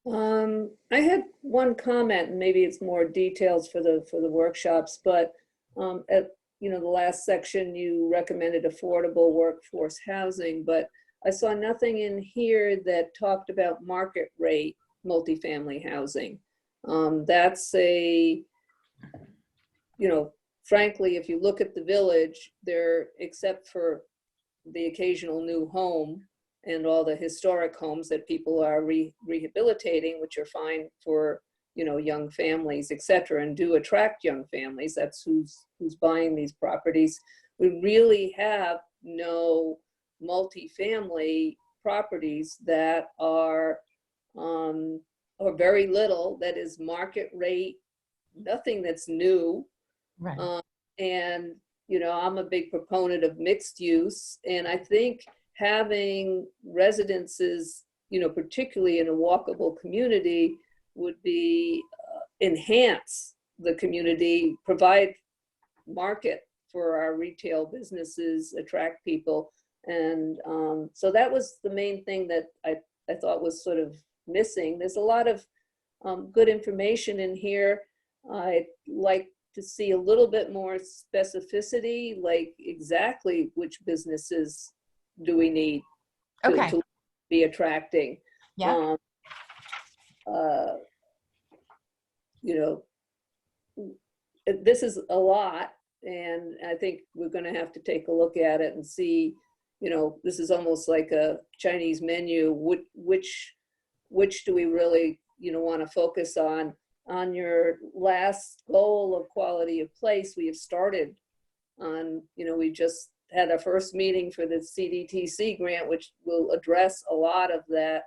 [SPEAKER 5] I had one comment, and maybe it's more details for the workshops, but at the last section you recommended affordable workforce housing, but I saw nothing in here that talked about market rate multifamily housing. That's frankly, if you look at the village, there, except for the occasional new home and all the historic homes that people are rehabilitating, which are fine for, young families, et cetera, and do attract young families. That's who's buying these properties. We really have no multifamily properties that are, or very little that is market rate, nothing that's new.
[SPEAKER 8] Right.
[SPEAKER 5] And, I'm a big proponent of mixed use. And I think having residences, particularly in a walkable community, would be enhance the community, provide market for our retail businesses, attract people. And so that was the main thing that I thought was sort of missing. There's a lot of good information in here. I'd like to see a little bit more specificity, like exactly which businesses do we need to be attracting.
[SPEAKER 8] Yeah.
[SPEAKER 5] This is a lot, and I think we're going to have to take a look at it and see, this is almost like a Chinese menu. Which do we really, want to focus on? On your last goal of quality of place, we have started on, we just had our first meeting for the CDTC grant, which will address a lot of that.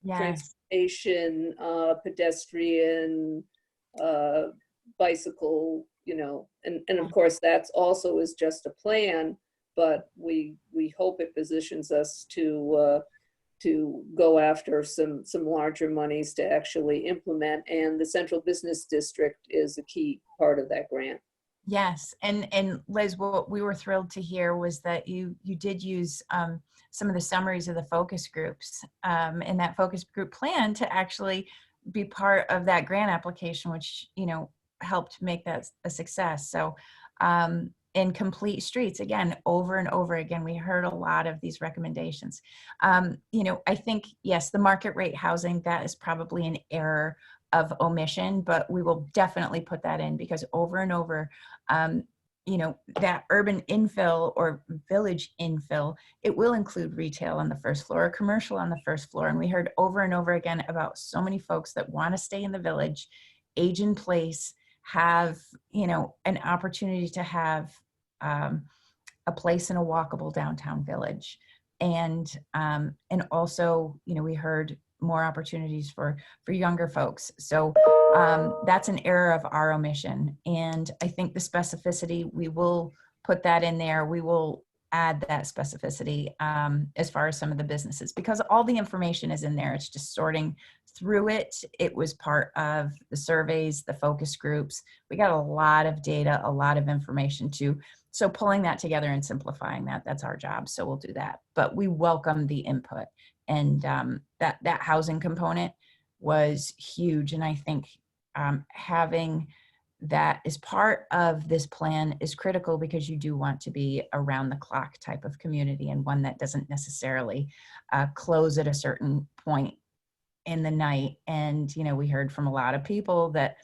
[SPEAKER 8] Yes.
[SPEAKER 5] Transportation, pedestrian, bicycle, and of course that's also is just a plan, but we hope it positions us to go after some larger monies to actually implement, and the Central Business District is a key part of that grant.
[SPEAKER 8] Yes, and Liz, what we were thrilled to hear was that you did use some of the summaries of the focus groups and that focus group plan to actually be part of that grant application, which helped make that a success. So in complete streets, again, over and over again, we heard a lot of these recommendations. I think, yes, the market rate housing, that is probably an error of omission, but we will definitely put that in, because over and over, that urban infill or village infill, it will include retail on the first floor or commercial on the first floor. And we heard over and over again about so many folks that want to stay in the village, age in place, have, an opportunity to have a place in a walkable downtown village. And also, we heard more opportunities for younger folks. So that's an error of our omission. And I think the specificity, we will put that in there. We will add that specificity as far as some of the businesses, because all the information is in there. It's just sorting through it. It was part of the surveys, the focus groups. We got a lot of data, a lot of information too. So pulling that together and simplifying that, that's our job. So we'll do that. But we welcome the input. And that housing component was huge. And I think having that as part of this plan is critical, because you do want to be around the clock type of community, and one that doesn't necessarily close at a certain point in the night. And, you know, we heard from a lot of people that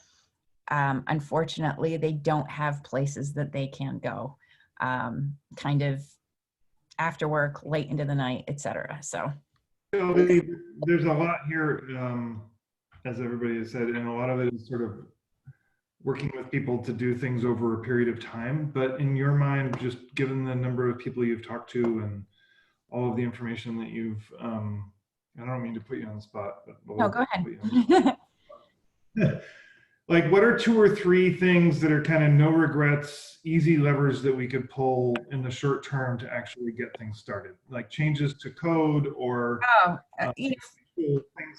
[SPEAKER 8] unfortunately they don't have places that they can go kind of after work, late into the night, etc. So
[SPEAKER 3] there's a lot here, as everybody has said, and a lot of it is sort of working with people to do things over a period of time. But in your mind, just given the number of people you've talked to and all of the information that you've, I don't mean to put you on the spot, but
[SPEAKER 8] no, go ahead.
[SPEAKER 3] Like, what are 2 or 3 things that are kind of no regrets, easy levers that we could pull in the short term to actually get things started? Like changes to code or things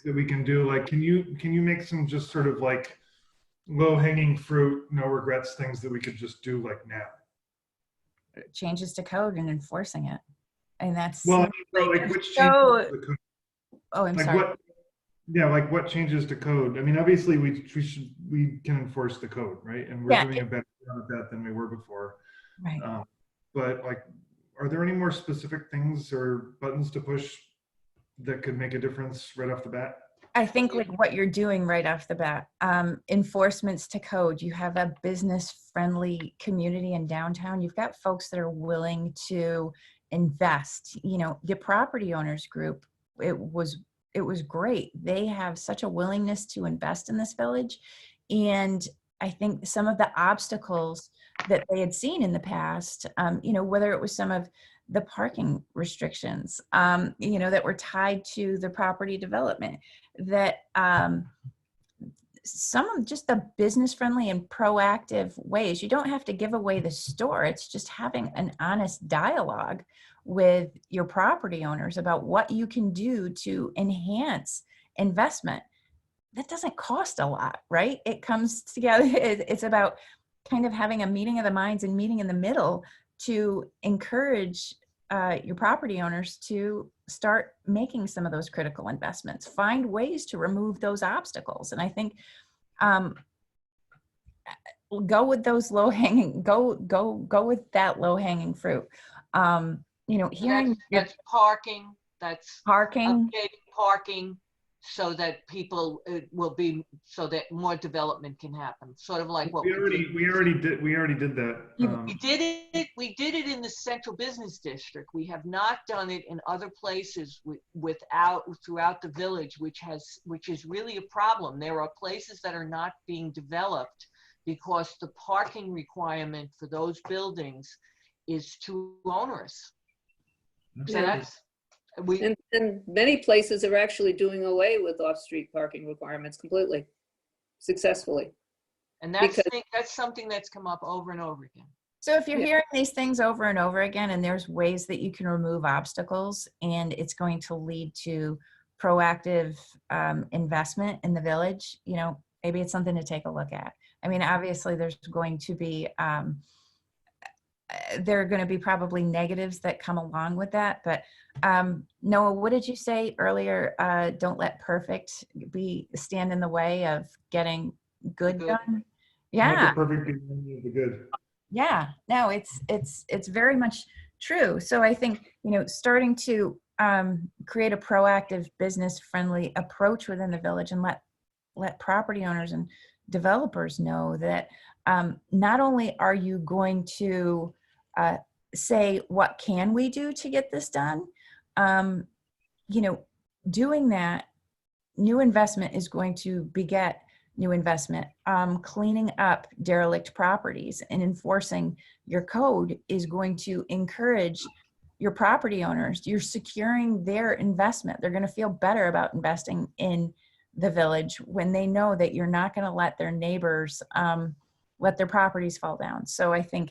[SPEAKER 3] that we can do. Like, can you make some just sort of like low hanging fruit, no regrets things that we could just do like now?
[SPEAKER 8] Changes to code and enforcing it. And that's
[SPEAKER 3] like which changes to the code?
[SPEAKER 8] Oh, I'm
[SPEAKER 3] like
[SPEAKER 8] sorry.
[SPEAKER 3] Like what changes to code? I mean, obviously we can enforce the code, right? And we're doing a better job at that than we were before.
[SPEAKER 8] Right.
[SPEAKER 3] But like, are there any more specific things or buttons to push that could make a difference right off the bat?
[SPEAKER 8] I think like what you're doing right off the bat, enforcements to code. You have a business-friendly community in downtown. You've got folks that are willing to invest. You know, the property owners group, it was great. They have such a willingness to invest in this village. And I think some of the obstacles that they had seen in the past, you know, whether it was some of the parking restrictions, you know, that were tied to the property development, that some of just the business friendly and proactive ways. You don't have to give away the store. It's just having an honest dialogue with your property owners about what you can do to enhance investment. That doesn't cost a lot, right? It comes together. It's about kind of having a meeting of the minds and meeting in the middle to encourage your property owners to start making some of those critical investments, find ways to remove those obstacles. And I think go with those go with that low hanging fruit. You know, hearing
[SPEAKER 2] that's parking, that's
[SPEAKER 8] parking,
[SPEAKER 2] updating parking, so that people will be, so that more development can happen. Sort of like what
[SPEAKER 3] we already did that.
[SPEAKER 2] We did it in the central business district. We have not done it in other places throughout the village, which is really a problem. There are places that are not being developed because the parking requirement for those buildings is too onerous. So that's
[SPEAKER 5] and many places are actually doing away with off-street parking requirements completely, successfully.
[SPEAKER 2] And that's something that's come up over and over again.
[SPEAKER 8] So if you're hearing these things over and over again, and there's ways that you can remove obstacles, and it's going to lead to proactive investment in the village, you know, maybe it's something to take a look at. I mean, obviously there's going to be, there are going to be probably negatives that come along with that. But Noah, what did you say earlier? Don't let perfect stand in the way of getting good done. Yeah.
[SPEAKER 3] Not the perfect being of the good.
[SPEAKER 8] Yeah, no, it's very much true. So I think, you know, starting to create a proactive, business-friendly approach within the village, and let property owners and developers know that not only are you going to say, what can we do to get this done? You know, doing that, new investment is going to beget new investment. Cleaning up derelict properties and enforcing your code is going to encourage your property owners. You're securing their investment. They're going to feel better about investing in the village when they know that you're not going to let their neighbors let their properties fall down. So I think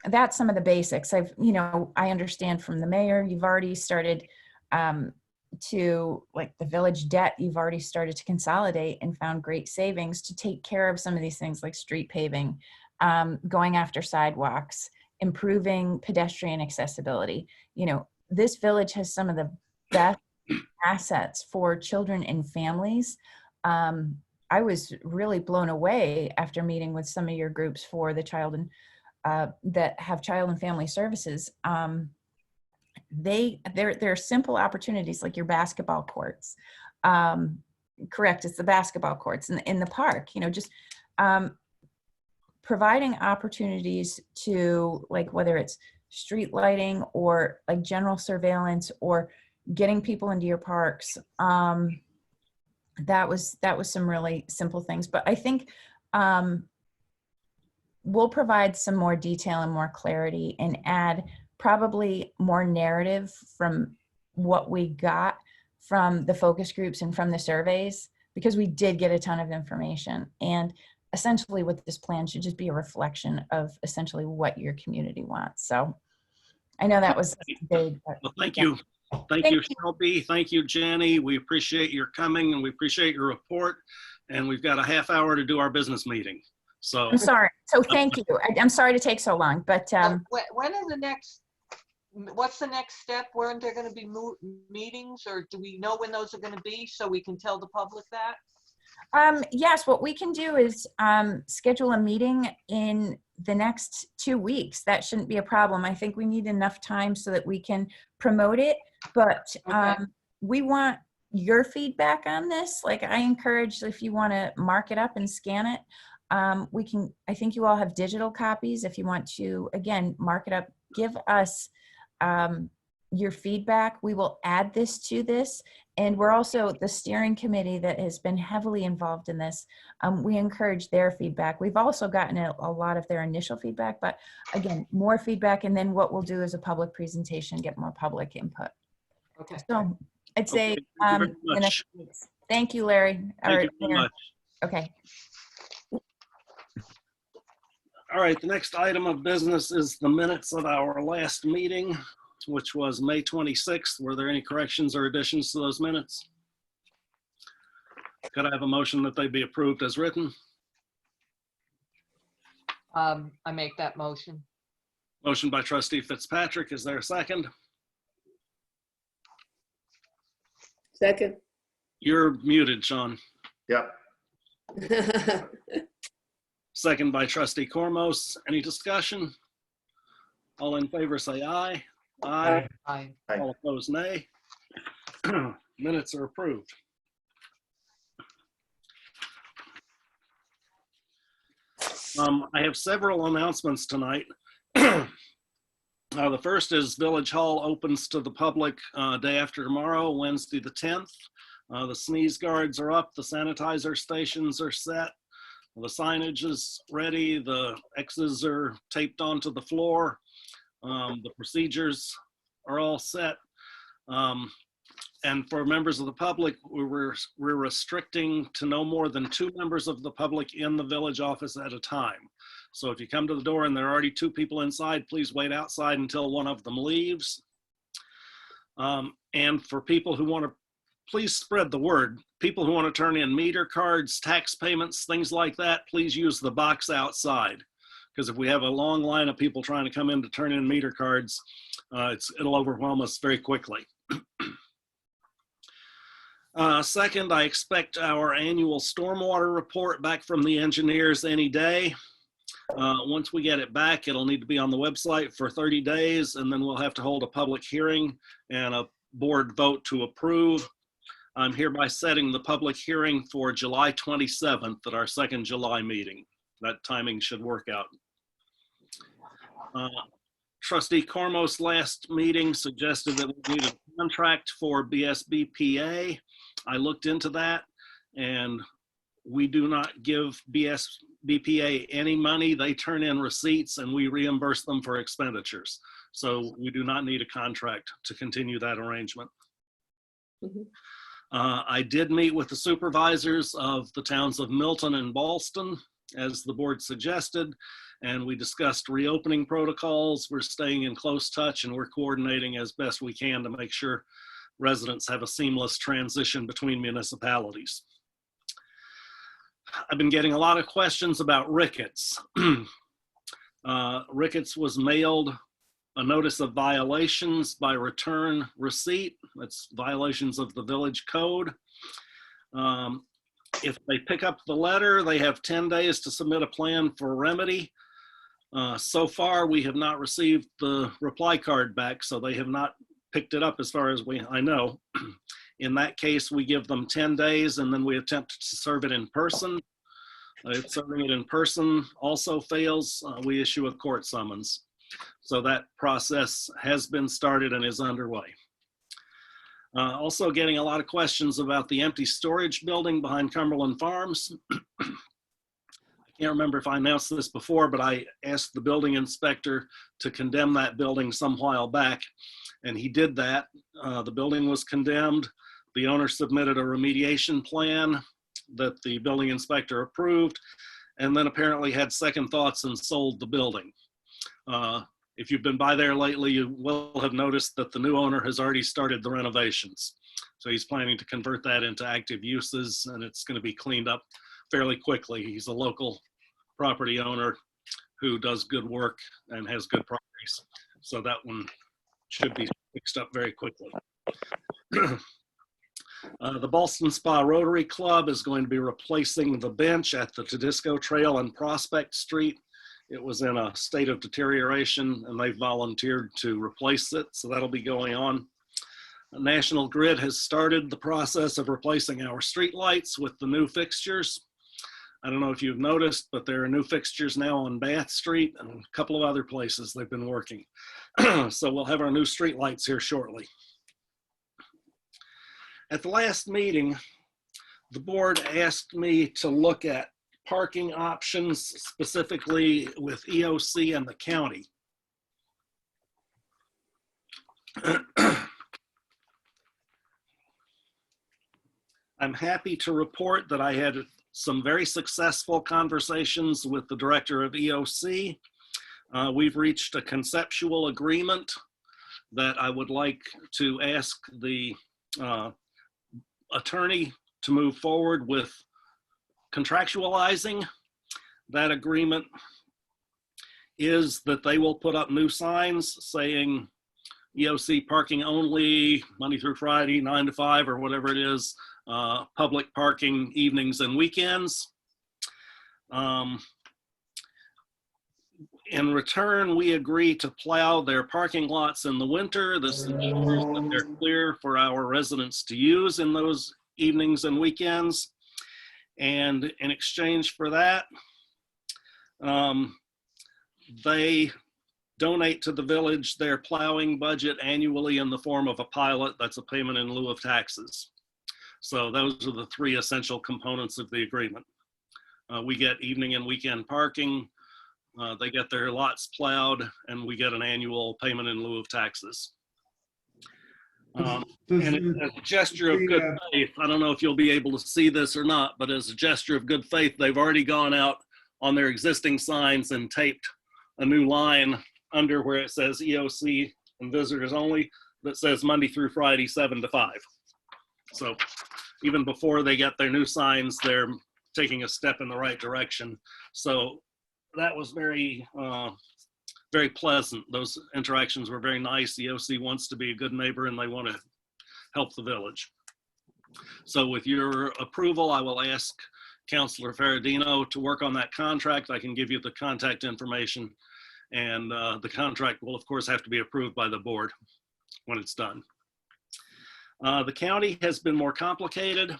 [SPEAKER 8] that's some of the basics. I understand from the mayor, you've already started to, like, the village debt, you've already started to consolidate and found great savings to take care of some of these things like street paving, going after sidewalks, improving pedestrian accessibility. This village has some of the best assets for children and families. I was really blown away after meeting with some of your groups for the child and that have child and family services. There are simple opportunities like your basketball courts. Correct, it's the basketball courts in the park. Just providing opportunities to, like, whether it's street lighting or like general surveillance or getting people into your parks. That was some really simple things, but I think we'll provide some more detail and more clarity and add probably more narrative from what we got from the focus groups and from the surveys, because we did get a ton of information. And essentially what this plan should just be a reflection of essentially what your community wants. So I know that was big. But
[SPEAKER 1] well, thank you. Thank you, Shelby. Thank you, Jenny. We appreciate your coming and we appreciate your report. And we've got a half hour to do our business meeting. So
[SPEAKER 8] I'm sorry. So thank you. I'm sorry to take so long, but
[SPEAKER 2] When are the next, what's the next step? Weren't there going to be meetings, or do we know when those are going to be so we can tell the public that?
[SPEAKER 8] yes, what we can do is schedule a meeting in the next 2 weeks. That shouldn't be a problem. I think we need enough time so that we can promote it, but
[SPEAKER 2] Okay.
[SPEAKER 8] we want your feedback on this. Like, I encourage, if you want to mark it up and scan it, we can. I think you all have digital copies. If you want to, again, mark it up, give us your feedback. We will add this to this. And we're also the steering committee that has been heavily involved in this. We encourage their feedback. We've also gotten a lot of their initial feedback, but again, more feedback. And then what we'll do is a public presentation, get more public input.
[SPEAKER 2] Okay.
[SPEAKER 8] So I'd say
[SPEAKER 1] okay, thank you very
[SPEAKER 8] the next
[SPEAKER 1] much.
[SPEAKER 8] weeks. Thank you, Larry.
[SPEAKER 1] Thank you very
[SPEAKER 8] Mayor.
[SPEAKER 1] much.
[SPEAKER 8] Okay.
[SPEAKER 1] All right, the next item of business is the minutes of our last meeting, which was May 26th. Were there any corrections or additions to those minutes? Could I have a motion that they be approved as written?
[SPEAKER 2] I make that motion.
[SPEAKER 1] Motion by trustee Fitzpatrick. Is there a second?
[SPEAKER 5] Second.
[SPEAKER 1] You're muted, Sean.
[SPEAKER 4] Yep.
[SPEAKER 1] Second by trustee Cormos. Any discussion? All in favor say aye. Aye.
[SPEAKER 2] Aye.
[SPEAKER 4] Aye.
[SPEAKER 1] All opposed, nay. Minutes are approved. I have several announcements tonight. The first is Village Hall opens to the public day after tomorrow, Wednesday the 10th. The sneeze guards are up, the sanitizer stations are set, the signage is ready, the X's are taped onto the floor, the procedures are all set. And for members of the public, we're restricting to no more than 2 members of the public in the village office at a time. So if you come to the door and there are already 2 people inside, please wait outside until one of them leaves. And for people who want to, please spread the word. People who want to turn in meter cards, tax payments, things like that, please use the box outside. Because if we have a long line of people trying to come in to turn in meter cards, it'll overwhelm us very quickly. Second, I expect our annual stormwater report back from the engineers any day. Once we get it back, it'll need to be on the website for 30 days, and then we'll have to hold a public hearing and a board vote to approve. I'm hereby setting the public hearing for July 27th at our second July meeting. That timing should work out. Trustee Cormos last meeting suggested that we need a contract for BSBPA. I looked into that, and we do not give BSBPA any money. They turn in receipts and we reimburse them for expenditures. So we do not need a contract to continue that arrangement.
[SPEAKER 5] Mhm.
[SPEAKER 1] I did meet with the supervisors of the towns of Milton and Ballston, as the board suggested, and we discussed reopening protocols. We're staying in close touch and we're coordinating as best we can to make sure residents have a seamless transition between municipalities. I've been getting a lot of questions about rickets. Ricketts was mailed a notice of violations by return receipt. That's violations of the village code. If they pick up the letter, they have 10 days to submit a plan for remedy. So far, we have not received the reply card back, so they have not picked it up as far as I know. In that case, we give them 10 days and then we attempt to serve it in person. If serving it in person also fails, we issue a court summons. So that process has been started and is underway. Also getting a lot of questions about the empty storage building behind Cumberland Farms. I can't remember if I announced this before, but I asked the building inspector to condemn that building some while back, and he did that. The building was condemned. The owner submitted a remediation plan that the building inspector approved, and then apparently had second thoughts and sold the building. If you've been by there lately, you will have noticed that the new owner has already started the renovations. So he's planning to convert that into active uses, and it's going to be cleaned up fairly quickly. He's a local property owner who does good work and has good properties. So that one should be fixed up very quickly. The Ballston Spa Rotary Club is going to be replacing the bench at the Tedisco Trail on Prospect Street. It was in a state of deterioration and they've volunteered to replace it, so that'll be going on. National Grid has started the process of replacing our street lights with the new fixtures. I don't know if you've noticed, but there are new fixtures now on Bath Street and a couple of other places they've been working. So we'll have our new street lights here shortly. At the last meeting, the board asked me to look at parking options, specifically with EOC and the county. I'm happy to report that I had some very successful conversations with the director of EOC. We've reached a conceptual agreement that I would like to ask the attorney to move forward with contractualizing. That agreement is that they will put up new signs saying EOC parking only, Monday through Friday, 9 to 5 or whatever it is, public parking evenings and weekends. In return, we agree to plow their parking lots in the winter. This ensures that they're clear for our residents to use in those evenings and weekends. And in exchange for that, they donate to the village their plowing budget annually in the form of a pilot. That's a payment in lieu of taxes. So those are the three essential components of the agreement. We get evening and weekend parking. They get their lots plowed, and we get an annual payment in lieu of taxes. And as a gesture of good faith, I don't know if you'll be able to see this or not, but as a gesture of good faith, they've already gone out on their existing signs and taped a new line under where it says EOC and visitors only that says Monday through Friday, 7 to 5. So even before they get their new signs, they're taking a step in the right direction. So that was very, very pleasant. Those interactions were very nice. The EOC wants to be a good neighbor and they want to help the village. So with your approval, I will ask Councilor Ferradino to work on that contract. I can give you the contact information, and the contract will of course have to be approved by the board when it's done. The county has been more complicated.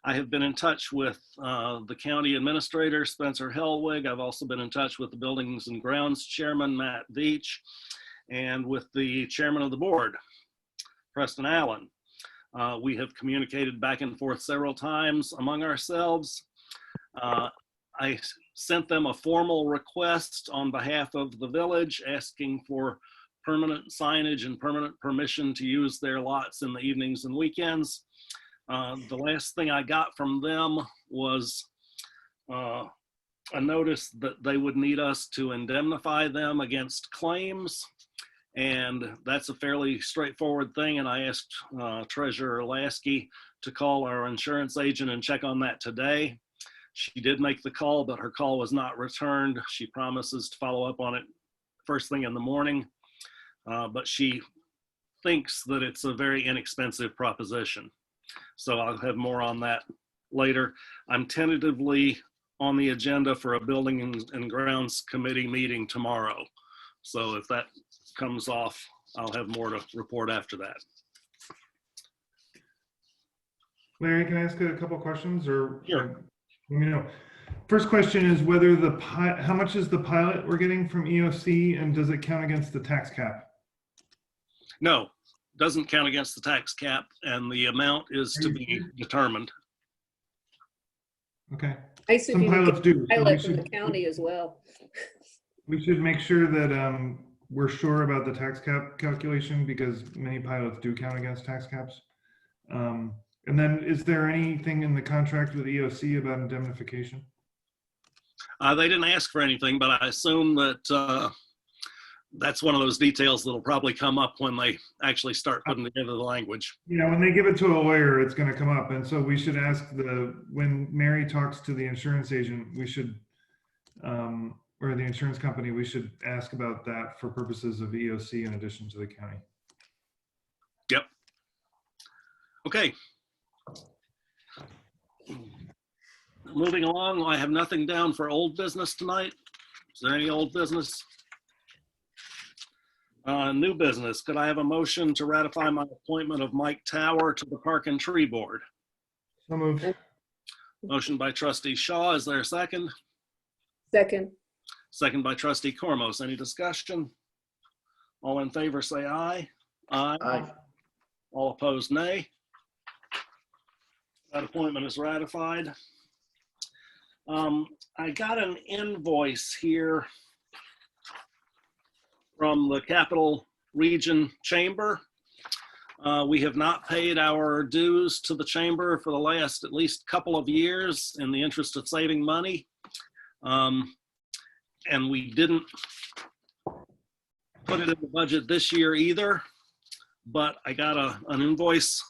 [SPEAKER 1] I have been in touch with the county administrator, Spencer Hellwig. I've also been in touch with the Buildings and Grounds Chairman, Matt Veach, and with the chairman of the board, Preston Allen. We have communicated back and forth several times among ourselves. I sent them a formal request on behalf of the village asking for permanent signage and permanent permission to use their lots in the evenings and weekends. The last thing I got from them was a notice that they would need us to indemnify them against claims. And that's a fairly straightforward thing. And I asked Treasurer Lasky to call our insurance agent and check on that today. She did make the call, but her call was not returned. She promises to follow up on it first thing in the morning. But she thinks that it's a very inexpensive proposition. So I'll have more on that later. I'm tentatively on the agenda for a building and grounds committee meeting tomorrow. So if that comes off, I'll have more to report after that.
[SPEAKER 3] Larry, can I ask a couple questions or?
[SPEAKER 1] Sure.
[SPEAKER 3] Let me know. First question is whether how much is the pilot we're getting from EOC, and does it count against the tax cap?
[SPEAKER 1] No, doesn't count against the tax cap, and the amount is to be determined.
[SPEAKER 3] Okay.
[SPEAKER 5] I see
[SPEAKER 3] Some pilots do. So
[SPEAKER 5] pilot from the county as well.
[SPEAKER 3] we should make sure that we're sure about the tax cap calculation, because many pilots do count against tax caps. And then is there anything in the contract with EOC about indemnification?
[SPEAKER 1] They didn't ask for anything, but I assume that that's one of those details that'll probably come up when they actually start putting together the language.
[SPEAKER 3] Yeah, when they give it to a lawyer, it's going to come up. And so we should ask when Mary talks to the insurance agent, we should, or the insurance company, we should ask about that for purposes of EOC in addition to the county.
[SPEAKER 1] Yep. Okay. Moving along, I have nothing down for old business tonight. Is there any old business? New business. Could I have a motion to ratify my appointment of Mike Tower to the Park and Tree Board?
[SPEAKER 3] So moved.
[SPEAKER 1] Motion by Trustee Shaw. Is there a second?
[SPEAKER 5] Second.
[SPEAKER 1] Second by Trustee Cormos. Any discussion? All in favor say aye. Aye.
[SPEAKER 4] Aye.
[SPEAKER 1] All opposed, nay. That appointment is ratified. I got an invoice here from the Capital Region Chamber. We have not paid our dues to the chamber for the last at least couple of years in the interest of saving money. And we didn't put it in the budget this year either, but I got an invoice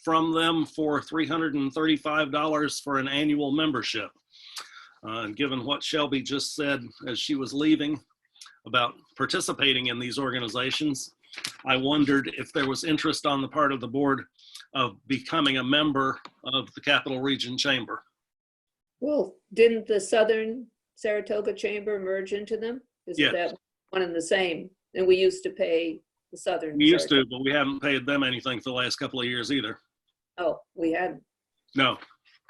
[SPEAKER 1] from them for $335 for an annual membership. Given what Shelby just said as she was leaving about participating in these organizations, I wondered if there was interest on the part of the board of becoming a member of the Capital Region Chamber.
[SPEAKER 5] Well, didn't the Southern Saratoga Chamber merge into them? Isn't
[SPEAKER 1] Yes.
[SPEAKER 5] that one and the same? And we used to pay the Southern.
[SPEAKER 1] We used to,
[SPEAKER 5] Saratoga.
[SPEAKER 1] but we haven't paid them anything for the last couple of years either.
[SPEAKER 5] Oh, we hadn't.
[SPEAKER 1] No,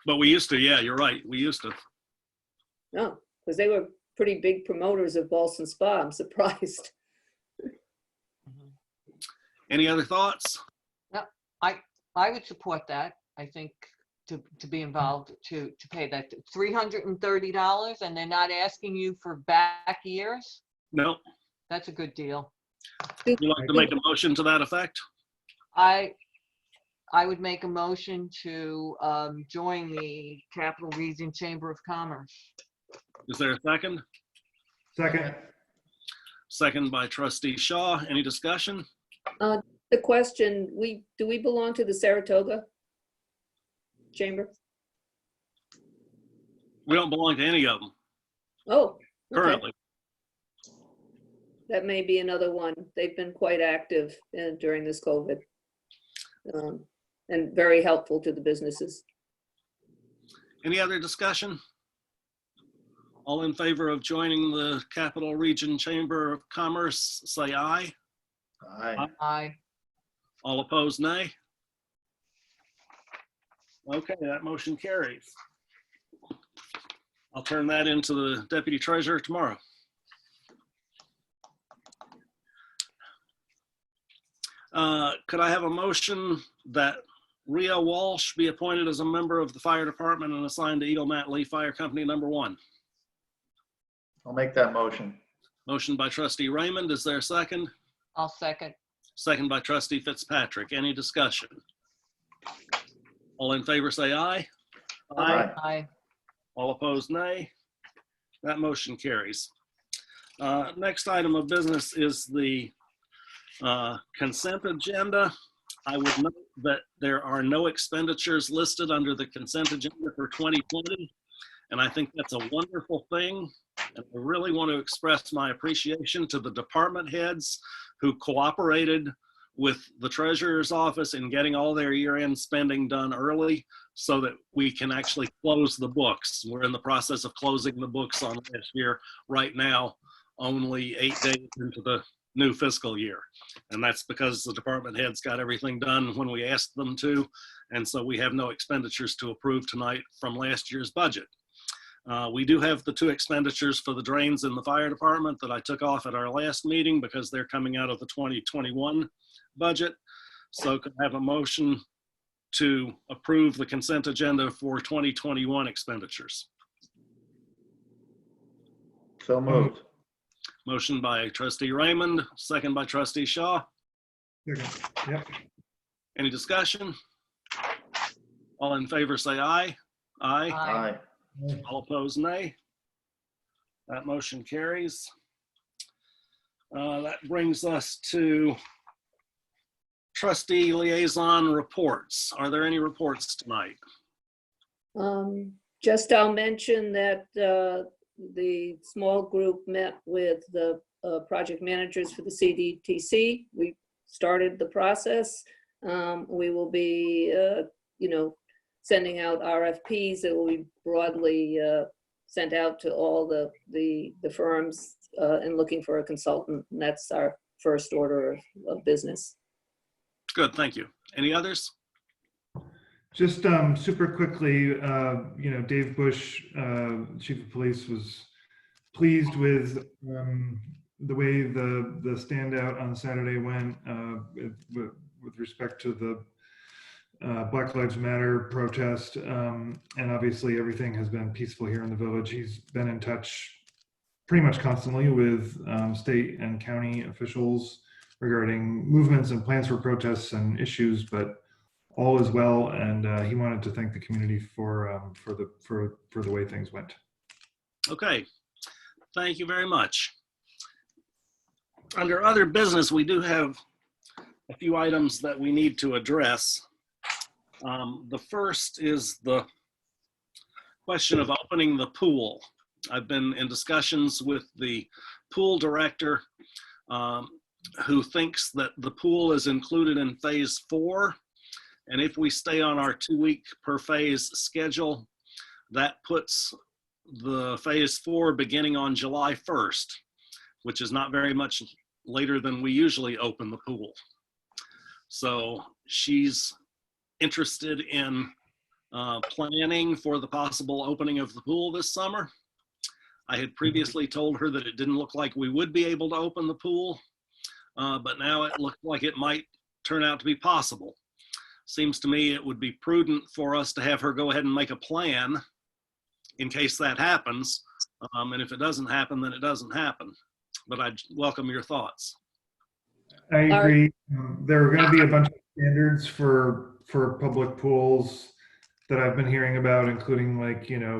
[SPEAKER 1] but we used to. Yeah, you're right. We used to.
[SPEAKER 5] No, because they were pretty big promoters of Ballston Spa. I'm surprised.
[SPEAKER 1] Any other thoughts?
[SPEAKER 2] I would support that. I think to be involved, to pay that $330, and they're not asking you for back years.
[SPEAKER 1] No.
[SPEAKER 2] That's a good deal.
[SPEAKER 1] Would you like to make a motion to that effect?
[SPEAKER 2] I would make a motion to join the Capital Region Chamber of Commerce.
[SPEAKER 1] Is there a second?
[SPEAKER 3] Second.
[SPEAKER 1] Second by Trustee Shaw. Any discussion?
[SPEAKER 5] The question, do we belong to the Saratoga Chamber?
[SPEAKER 1] We don't belong to any of them
[SPEAKER 5] Oh, okay.
[SPEAKER 1] currently.
[SPEAKER 5] That may be another one. They've been quite active during this COVID and very helpful to the businesses.
[SPEAKER 1] Any other discussion? All in favor of joining the Capital Region Chamber of Commerce, say aye.
[SPEAKER 4] Aye.
[SPEAKER 2] Aye.
[SPEAKER 1] All opposed, nay. Okay, that motion carries. I'll turn that into the Deputy Treasurer tomorrow. Could I have a motion that Rhea Walsh be appointed as a member of the fire department and assigned to Eagle Mat Lee Fire Company number 1?
[SPEAKER 4] I'll make that motion.
[SPEAKER 1] Motion by Trustee Raymond. Is there a second?
[SPEAKER 2] I'll second.
[SPEAKER 1] Second by Trustee Fitzpatrick. Any discussion? All in favor say aye.
[SPEAKER 4] Aye.
[SPEAKER 2] Aye.
[SPEAKER 1] All opposed, nay. That motion carries. Next item of business is the consent agenda. I would note that there are no expenditures listed under the consent agenda for 2020, and I think that's a wonderful thing. And I really want to express my appreciation to the department heads who cooperated with the treasurer's office in getting all their year-end spending done early so that we can actually close the books. We're in the process of closing the books on last year right now, only 8 days into the new fiscal year. And that's because the department heads got everything done when we asked them to. And so we have no expenditures to approve tonight from last year's budget. We do have the 2 expenditures for the drains in the fire department that I took off at our last meeting because they're coming out of the 2021 budget. So could I have a motion to approve the consent agenda for 2021 expenditures?
[SPEAKER 4] So moved.
[SPEAKER 1] Motion by trustee Raymond, second by trustee Shaw.
[SPEAKER 3] Yep.
[SPEAKER 1] Any discussion? All in favor say aye. Aye.
[SPEAKER 4] Aye.
[SPEAKER 1] All opposed, nay. That motion carries. That brings us to trustee liaison reports. Are there any reports tonight?
[SPEAKER 5] Just I'll mention that the small group met with the project managers for the CDTC. We started the process. We will be, sending out RFPs that will be broadly sent out to all the firms and looking for a consultant. And that's our first order of business.
[SPEAKER 1] Good, thank you. Any others?
[SPEAKER 3] Just super quickly, Dave Bush, Chief of Police, was pleased with the way the standout on Saturday went with respect to the Black Lives Matter protest. And obviously everything has been peaceful here in the village. He's been in touch pretty much constantly with state and county officials regarding movements and plans for protests and issues, but all is well, and he wanted to thank the community for the way things went.
[SPEAKER 1] Okay, thank you very much. Under other business, we do have a few items that we need to address. The first is the question of opening the pool. I've been in discussions with the pool director who thinks that the pool is included in phase 4. And if we stay on our 2-week per phase schedule, that puts the phase 4 beginning on July 1st, which is not very much later than we usually open the pool. So she's interested in planning for the possible opening of the pool this summer. I had previously told her that it didn't look like we would be able to open the pool, but now it looked like it might turn out to be possible. Seems to me it would be prudent for us to have her go ahead and make a plan in case that happens. And if it doesn't happen, then it doesn't happen. But I'd welcome your thoughts.
[SPEAKER 3] I agree. There are going to be a bunch of standards for public pools that I've been hearing about, including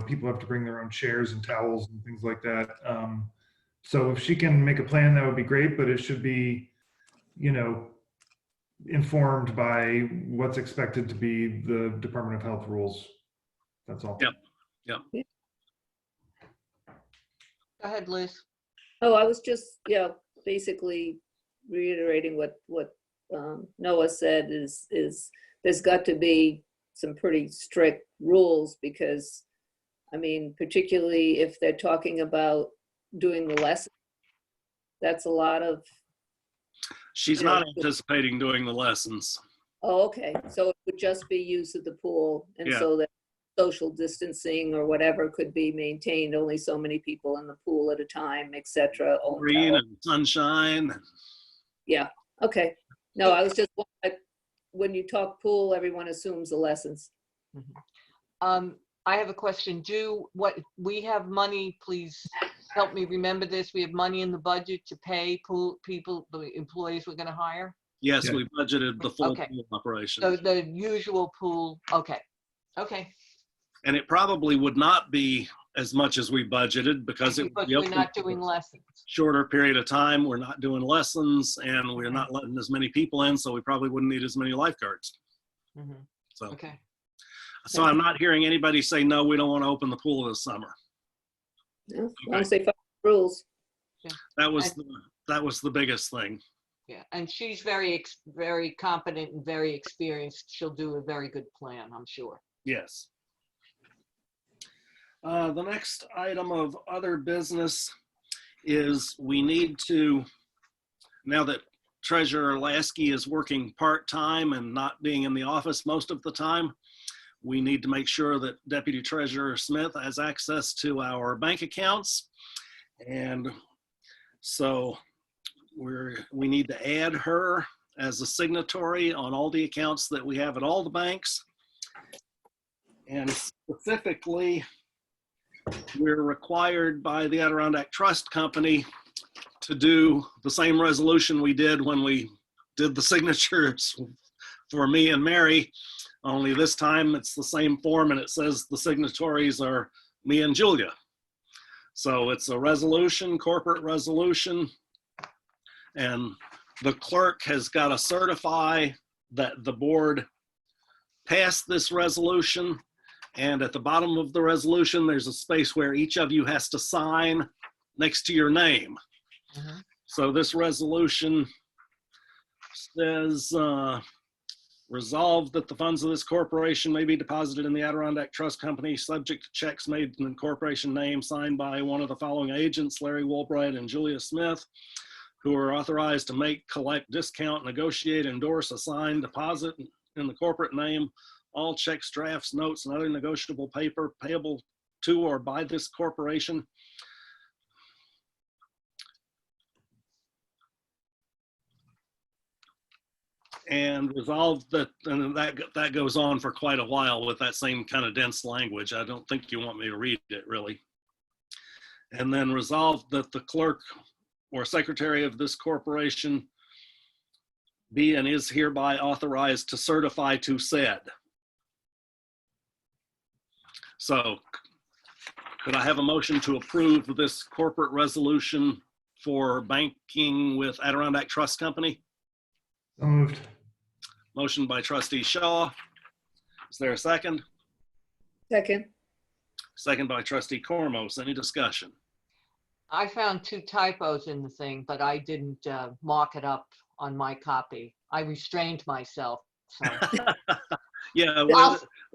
[SPEAKER 3] people have to bring their own chairs and towels and things like that. So if she can make a plan, that would be great, but it should be, informed by what's expected to be the Department of Health rules. That's all.
[SPEAKER 1] Yep.
[SPEAKER 2] Go ahead, Liz.
[SPEAKER 5] Oh, I was just, basically reiterating what Noah said is there's got to be some pretty strict rules because, particularly if they're talking about doing the lesson, that's a lot of.
[SPEAKER 1] She's not anticipating doing the lessons.
[SPEAKER 5] Oh, okay. So it would just be use of the pool, and so that social distancing or whatever could be maintained, only so many people in the pool at a time, etc.
[SPEAKER 1] Green and sunshine.
[SPEAKER 5] Yeah, okay. No, I was just, when you talk pool, everyone assumes the lessons.
[SPEAKER 2] I have a question. We have money, please help me remember this. We have money in the budget to pay pool people, the employees we're gonna hire?
[SPEAKER 1] Yes,
[SPEAKER 3] Yeah.
[SPEAKER 1] we budgeted the full
[SPEAKER 2] Okay.
[SPEAKER 1] pool operation.
[SPEAKER 2] So the usual pool, okay.
[SPEAKER 1] And it probably would not be as much as we budgeted because it would
[SPEAKER 2] Because
[SPEAKER 1] be
[SPEAKER 2] we're
[SPEAKER 1] open
[SPEAKER 2] not
[SPEAKER 1] for
[SPEAKER 2] doing
[SPEAKER 1] a
[SPEAKER 2] lessons.
[SPEAKER 1] shorter period of time. We're not doing lessons and we're not letting as many people in, so we probably wouldn't need as many lifeguards.
[SPEAKER 2] Mhm.
[SPEAKER 1] So,
[SPEAKER 2] Okay.
[SPEAKER 1] so I'm not hearing anybody say, no, we don't want to open the pool this summer.
[SPEAKER 5] Yeah, as long as they follow the rules.
[SPEAKER 1] That was the biggest thing.
[SPEAKER 2] Yeah, and she's very competent and very experienced. She'll do a very good plan, I'm sure.
[SPEAKER 1] Yes. The next item of other business is we need to, now that Treasurer Lasky is working part-time and not being in the office most of the time, we need to make sure that Deputy Treasurer Smith has access to our bank accounts. And so we need to add her as a signatory on all the accounts that we have at all the banks. And specifically, we're required by the Adirondack Trust Company to do the same resolution we did when we did the signatures for me and Mary, only this time it's the same form and it says the signatories are me and Julia. So it's a resolution, corporate resolution, and the clerk has got to certify that the board passed this resolution. And at the bottom of the resolution, there's a space where each of you has to sign next to your name.
[SPEAKER 2] Mhm.
[SPEAKER 1] So this resolution says, resolved that the funds of this corporation may be deposited in the Adirondack Trust Company, subject to checks made in the corporation name, signed by one of the following agents, Larry Woolbright and Julia Smith, who are authorized to make, collect, discount, negotiate, endorse, assign, deposit in the corporate name, all checks, drafts, notes, and other negotiable paper payable to or by this corporation. And resolved that, and that goes on for quite a while with that same kind of dense language. I don't think you want me to read it really. And then resolved that the clerk or secretary of this corporation be and is hereby authorized to certify to said. So could I have a motion to approve this corporate resolution for banking with Adirondack Trust Company?
[SPEAKER 3] So moved.
[SPEAKER 1] Motion by trustee Shaw. Is there a second?
[SPEAKER 5] Second.
[SPEAKER 1] Second by trustee Cormos. Any discussion?
[SPEAKER 2] I found 2 typos in the thing, but I didn't mark it up on my copy. I restrained myself. So
[SPEAKER 1] Yeah,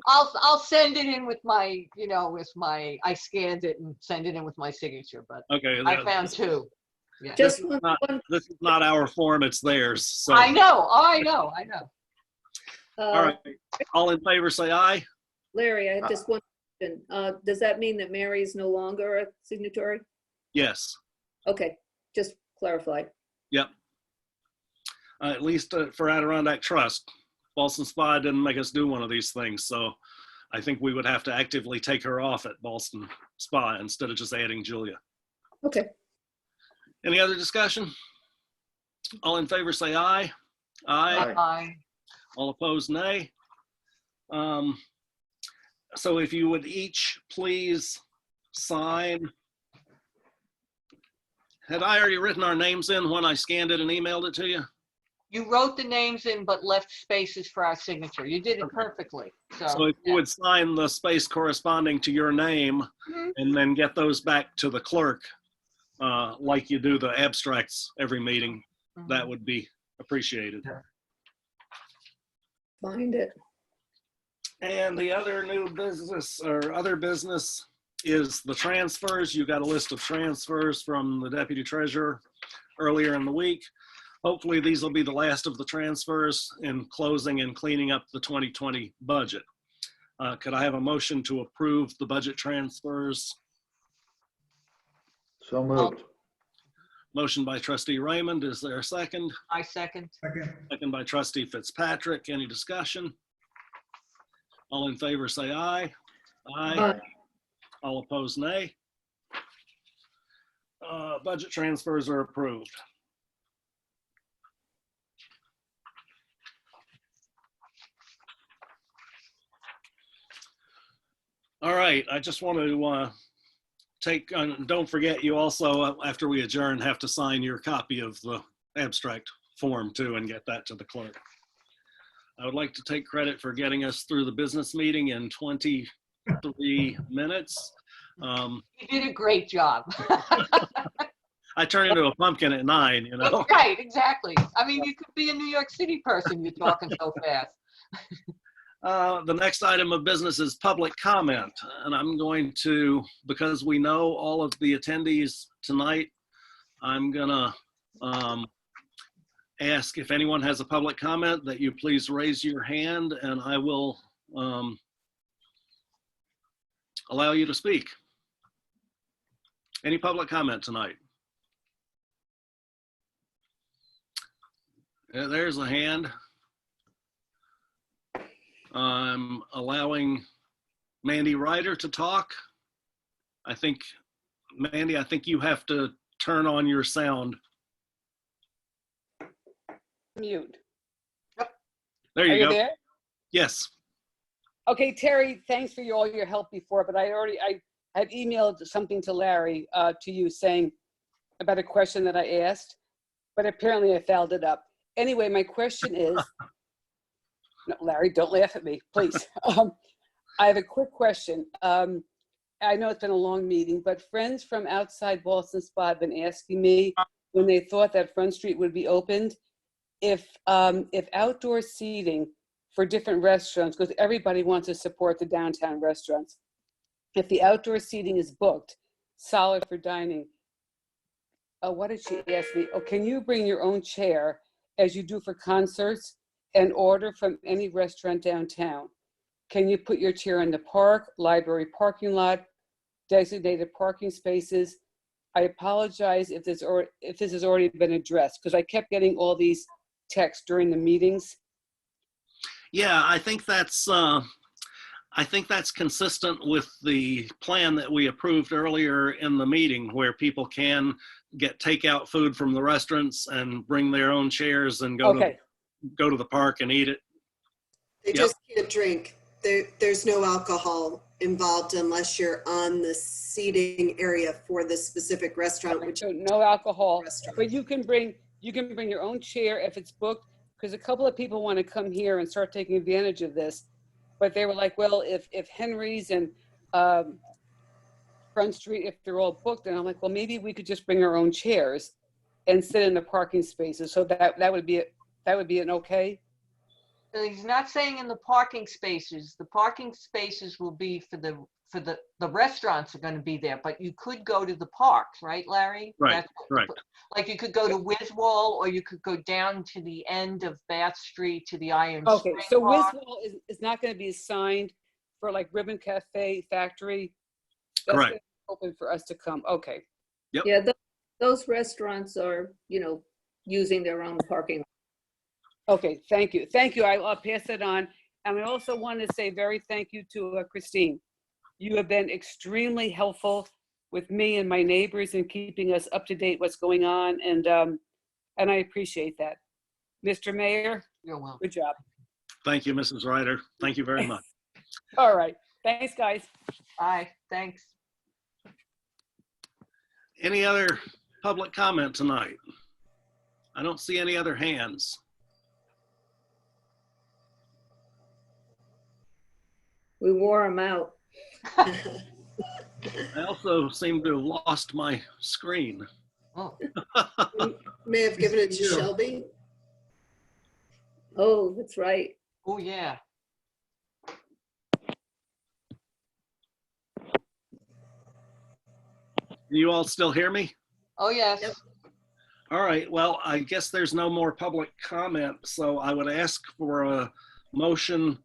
[SPEAKER 2] I'll send it in with my, I scanned it and send it in with my signature, but
[SPEAKER 1] okay.
[SPEAKER 2] I found 2. Yeah.
[SPEAKER 5] Just
[SPEAKER 1] This is not our form, it's theirs. So,
[SPEAKER 2] I know. Oh, I know.
[SPEAKER 1] all right. All in favor, say aye.
[SPEAKER 5] Larry, I have just one question. Does that mean that Mary is no longer a signatory?
[SPEAKER 1] Yes.
[SPEAKER 5] Okay, just clarify.
[SPEAKER 1] Yep. At least for Adirondack Trust. Ballston Spa didn't make us do one of these things, so I think we would have to actively take her off at Ballston Spa instead of just adding Julia.
[SPEAKER 5] Okay.
[SPEAKER 1] Any other discussion? All in favor, say aye. Aye.
[SPEAKER 2] Aye.
[SPEAKER 1] All opposed, nay. So if you would each please sign. Had I already written our names in when I scanned it and emailed it to you?
[SPEAKER 2] You wrote the names in, but left spaces for our signature. You did it perfectly.
[SPEAKER 1] So
[SPEAKER 2] So,
[SPEAKER 1] if you would sign the space corresponding to your name
[SPEAKER 2] Mhm.
[SPEAKER 1] and then get those back to the clerk, like you do the abstracts every meeting, that would be appreciated.
[SPEAKER 5] Find it.
[SPEAKER 1] And the other new business or other business is the transfers. You got a list of transfers from the deputy treasurer earlier in the week. Hopefully these will be the last of the transfers in closing and cleaning up the 2020 budget. Could I have a motion to approve the budget transfers?
[SPEAKER 4] So moved.
[SPEAKER 1] Motion by trustee Raymond. Is there a second?
[SPEAKER 2] I second.
[SPEAKER 3] Second.
[SPEAKER 1] Second by trustee Fitzpatrick. Any discussion? All in favor say aye. Aye. All opposed, nay. Budget transfers are approved. right, I just want to don't forget, you also, after we adjourn, have to sign your copy of the abstract form too and get that to the clerk. I would like to take credit for getting us through the business meeting in 23 minutes.
[SPEAKER 2] You did a great job.
[SPEAKER 1] I turn into a pumpkin at 9, you know?
[SPEAKER 2] Right, exactly. I mean, you could be a New York City person, you're talking so fast.
[SPEAKER 1] The next item of business is public comment. And I'm going to, because we know all of the attendees tonight, I'm gonna ask if anyone has a public comment that you please raise your hand and I will allow you to speak. Any public comment tonight? There's a hand. I'm allowing Mandy Ryder to talk. Mandy, I think you have to turn on your sound.
[SPEAKER 10] Mute.
[SPEAKER 1] There
[SPEAKER 10] Are
[SPEAKER 1] you
[SPEAKER 10] you
[SPEAKER 1] go.
[SPEAKER 10] there?
[SPEAKER 1] Yes.
[SPEAKER 10] Okay, Terry, thanks for all your help before, but I had emailed something to Larry, to you saying about a question that I asked, but apparently I fouled it up. Anyway, my question is, no, Larry, don't laugh at me, please. I have a quick question. I know it's been a long meeting, but friends from outside Ballston Spa have been asking me when they thought that Front Street would be opened, if outdoor seating for different restaurants, because everybody wants to support the downtown restaurants, if the outdoor seating is booked, solid for dining, what did she ask me? Oh, can you bring your own chair as you do for concerts and order from any restaurant downtown? Can you put your chair in the park, library parking lot, designated parking spaces? I apologize if this has already been addressed, because I kept getting all these texts during the meetings.
[SPEAKER 1] Yeah, I think that's consistent with the plan that we approved earlier in the meeting, where people can get takeout food from the restaurants and bring their own chairs and go to the park and eat it.
[SPEAKER 7] They just can't drink. There's no alcohol involved unless you're on the seating area for the specific restaurant. Which
[SPEAKER 10] So no alcohol,
[SPEAKER 7] restaurant.
[SPEAKER 10] but you can bring your own chair if it's booked, because a couple of people want to come here and start taking advantage of this. But they were like, well, if Henry's and Front Street, if they're all booked, and I'm like, well, maybe we could just bring our own chairs and sit in the parking spaces. So that would be an okay.
[SPEAKER 2] He's not saying in the parking spaces. The parking spaces will be for the restaurants are going to be there, but you could go to the parks, right, Larry?
[SPEAKER 1] Right, right.
[SPEAKER 2] Like you could go to Wiswall, or you could go down to the end of Bath Street to the Iron
[SPEAKER 10] Okay,
[SPEAKER 2] Spring
[SPEAKER 10] so
[SPEAKER 2] Park.
[SPEAKER 10] Wiswall is not going to be assigned for like Ribbon Cafe, Factory. That's
[SPEAKER 1] Correct.
[SPEAKER 10] gonna be open for us to come. Okay.
[SPEAKER 1] Yep.
[SPEAKER 5] Yeah, those restaurants are, using their own parking.
[SPEAKER 10] Okay, thank you. Thank you. I'll pass it on. And I also want to say very thank you to Christine. You have been extremely helpful with me and my neighbors in keeping us up to date what's going on, and I appreciate that. Mr. Mayor,
[SPEAKER 2] You're welcome.
[SPEAKER 10] good job.
[SPEAKER 1] Thank you, Mrs. Ryder. Thank you very much.
[SPEAKER 10] All right. Thanks, guys.
[SPEAKER 2] Bye, thanks.
[SPEAKER 1] Any other public comment tonight? I don't see any other hands.
[SPEAKER 5] We wore them out.
[SPEAKER 1] I also seem to have lost my screen.
[SPEAKER 2] Oh,
[SPEAKER 7] may have given it to Shelby.
[SPEAKER 5] Oh, that's right.
[SPEAKER 2] oh yeah.
[SPEAKER 1] Can you all still hear me?
[SPEAKER 2] Oh yes.
[SPEAKER 7] Yep.
[SPEAKER 1] All right, well, I guess there's no more public comment, so I would ask for a motion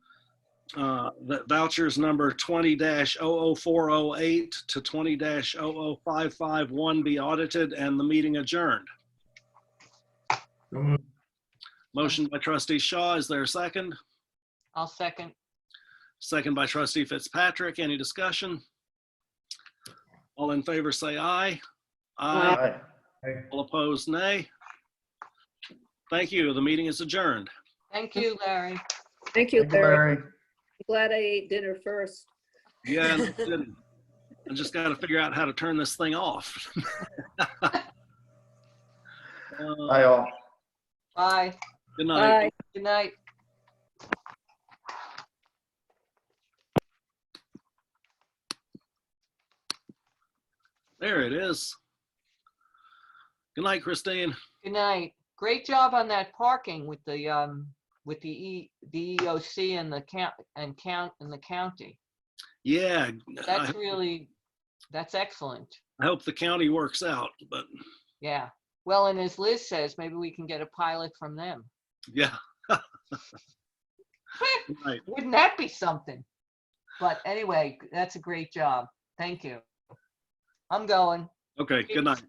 [SPEAKER 1] that vouchers number 20-00408 to 20-00551 be audited and the meeting adjourned.
[SPEAKER 3] So moved.
[SPEAKER 1] Motion by trustee Shaw, is there a second?
[SPEAKER 2] I'll second.
[SPEAKER 1] Second by trustee Fitzpatrick, any discussion? All in favor say aye. Aye. All opposed, nay. Thank you, the meeting is adjourned.
[SPEAKER 2] Thank you, Larry.
[SPEAKER 5] Thank you,
[SPEAKER 4] Thank you,
[SPEAKER 5] Larry.
[SPEAKER 4] Larry.
[SPEAKER 5] I'm glad I ate dinner first.
[SPEAKER 1] Yeah, no kidding. I just got to figure out how to turn this thing off.
[SPEAKER 4] Bye all.
[SPEAKER 2] Bye.
[SPEAKER 1] Good night.
[SPEAKER 5] Bye.
[SPEAKER 2] Good night.
[SPEAKER 1] There it is. Good night, Christine.
[SPEAKER 2] Good night. Great job on that parking with the EOC and the county.
[SPEAKER 1] Yeah,
[SPEAKER 2] That's really, that's excellent.
[SPEAKER 1] I hope the county works out, but
[SPEAKER 2] Yeah. Well, and as Liz says, maybe we can get a pilot from them.
[SPEAKER 1] yeah. Good night.
[SPEAKER 2] Wouldn't that be something? But anyway, that's a great job. Thank you. I'm going.
[SPEAKER 1] Okay, good night.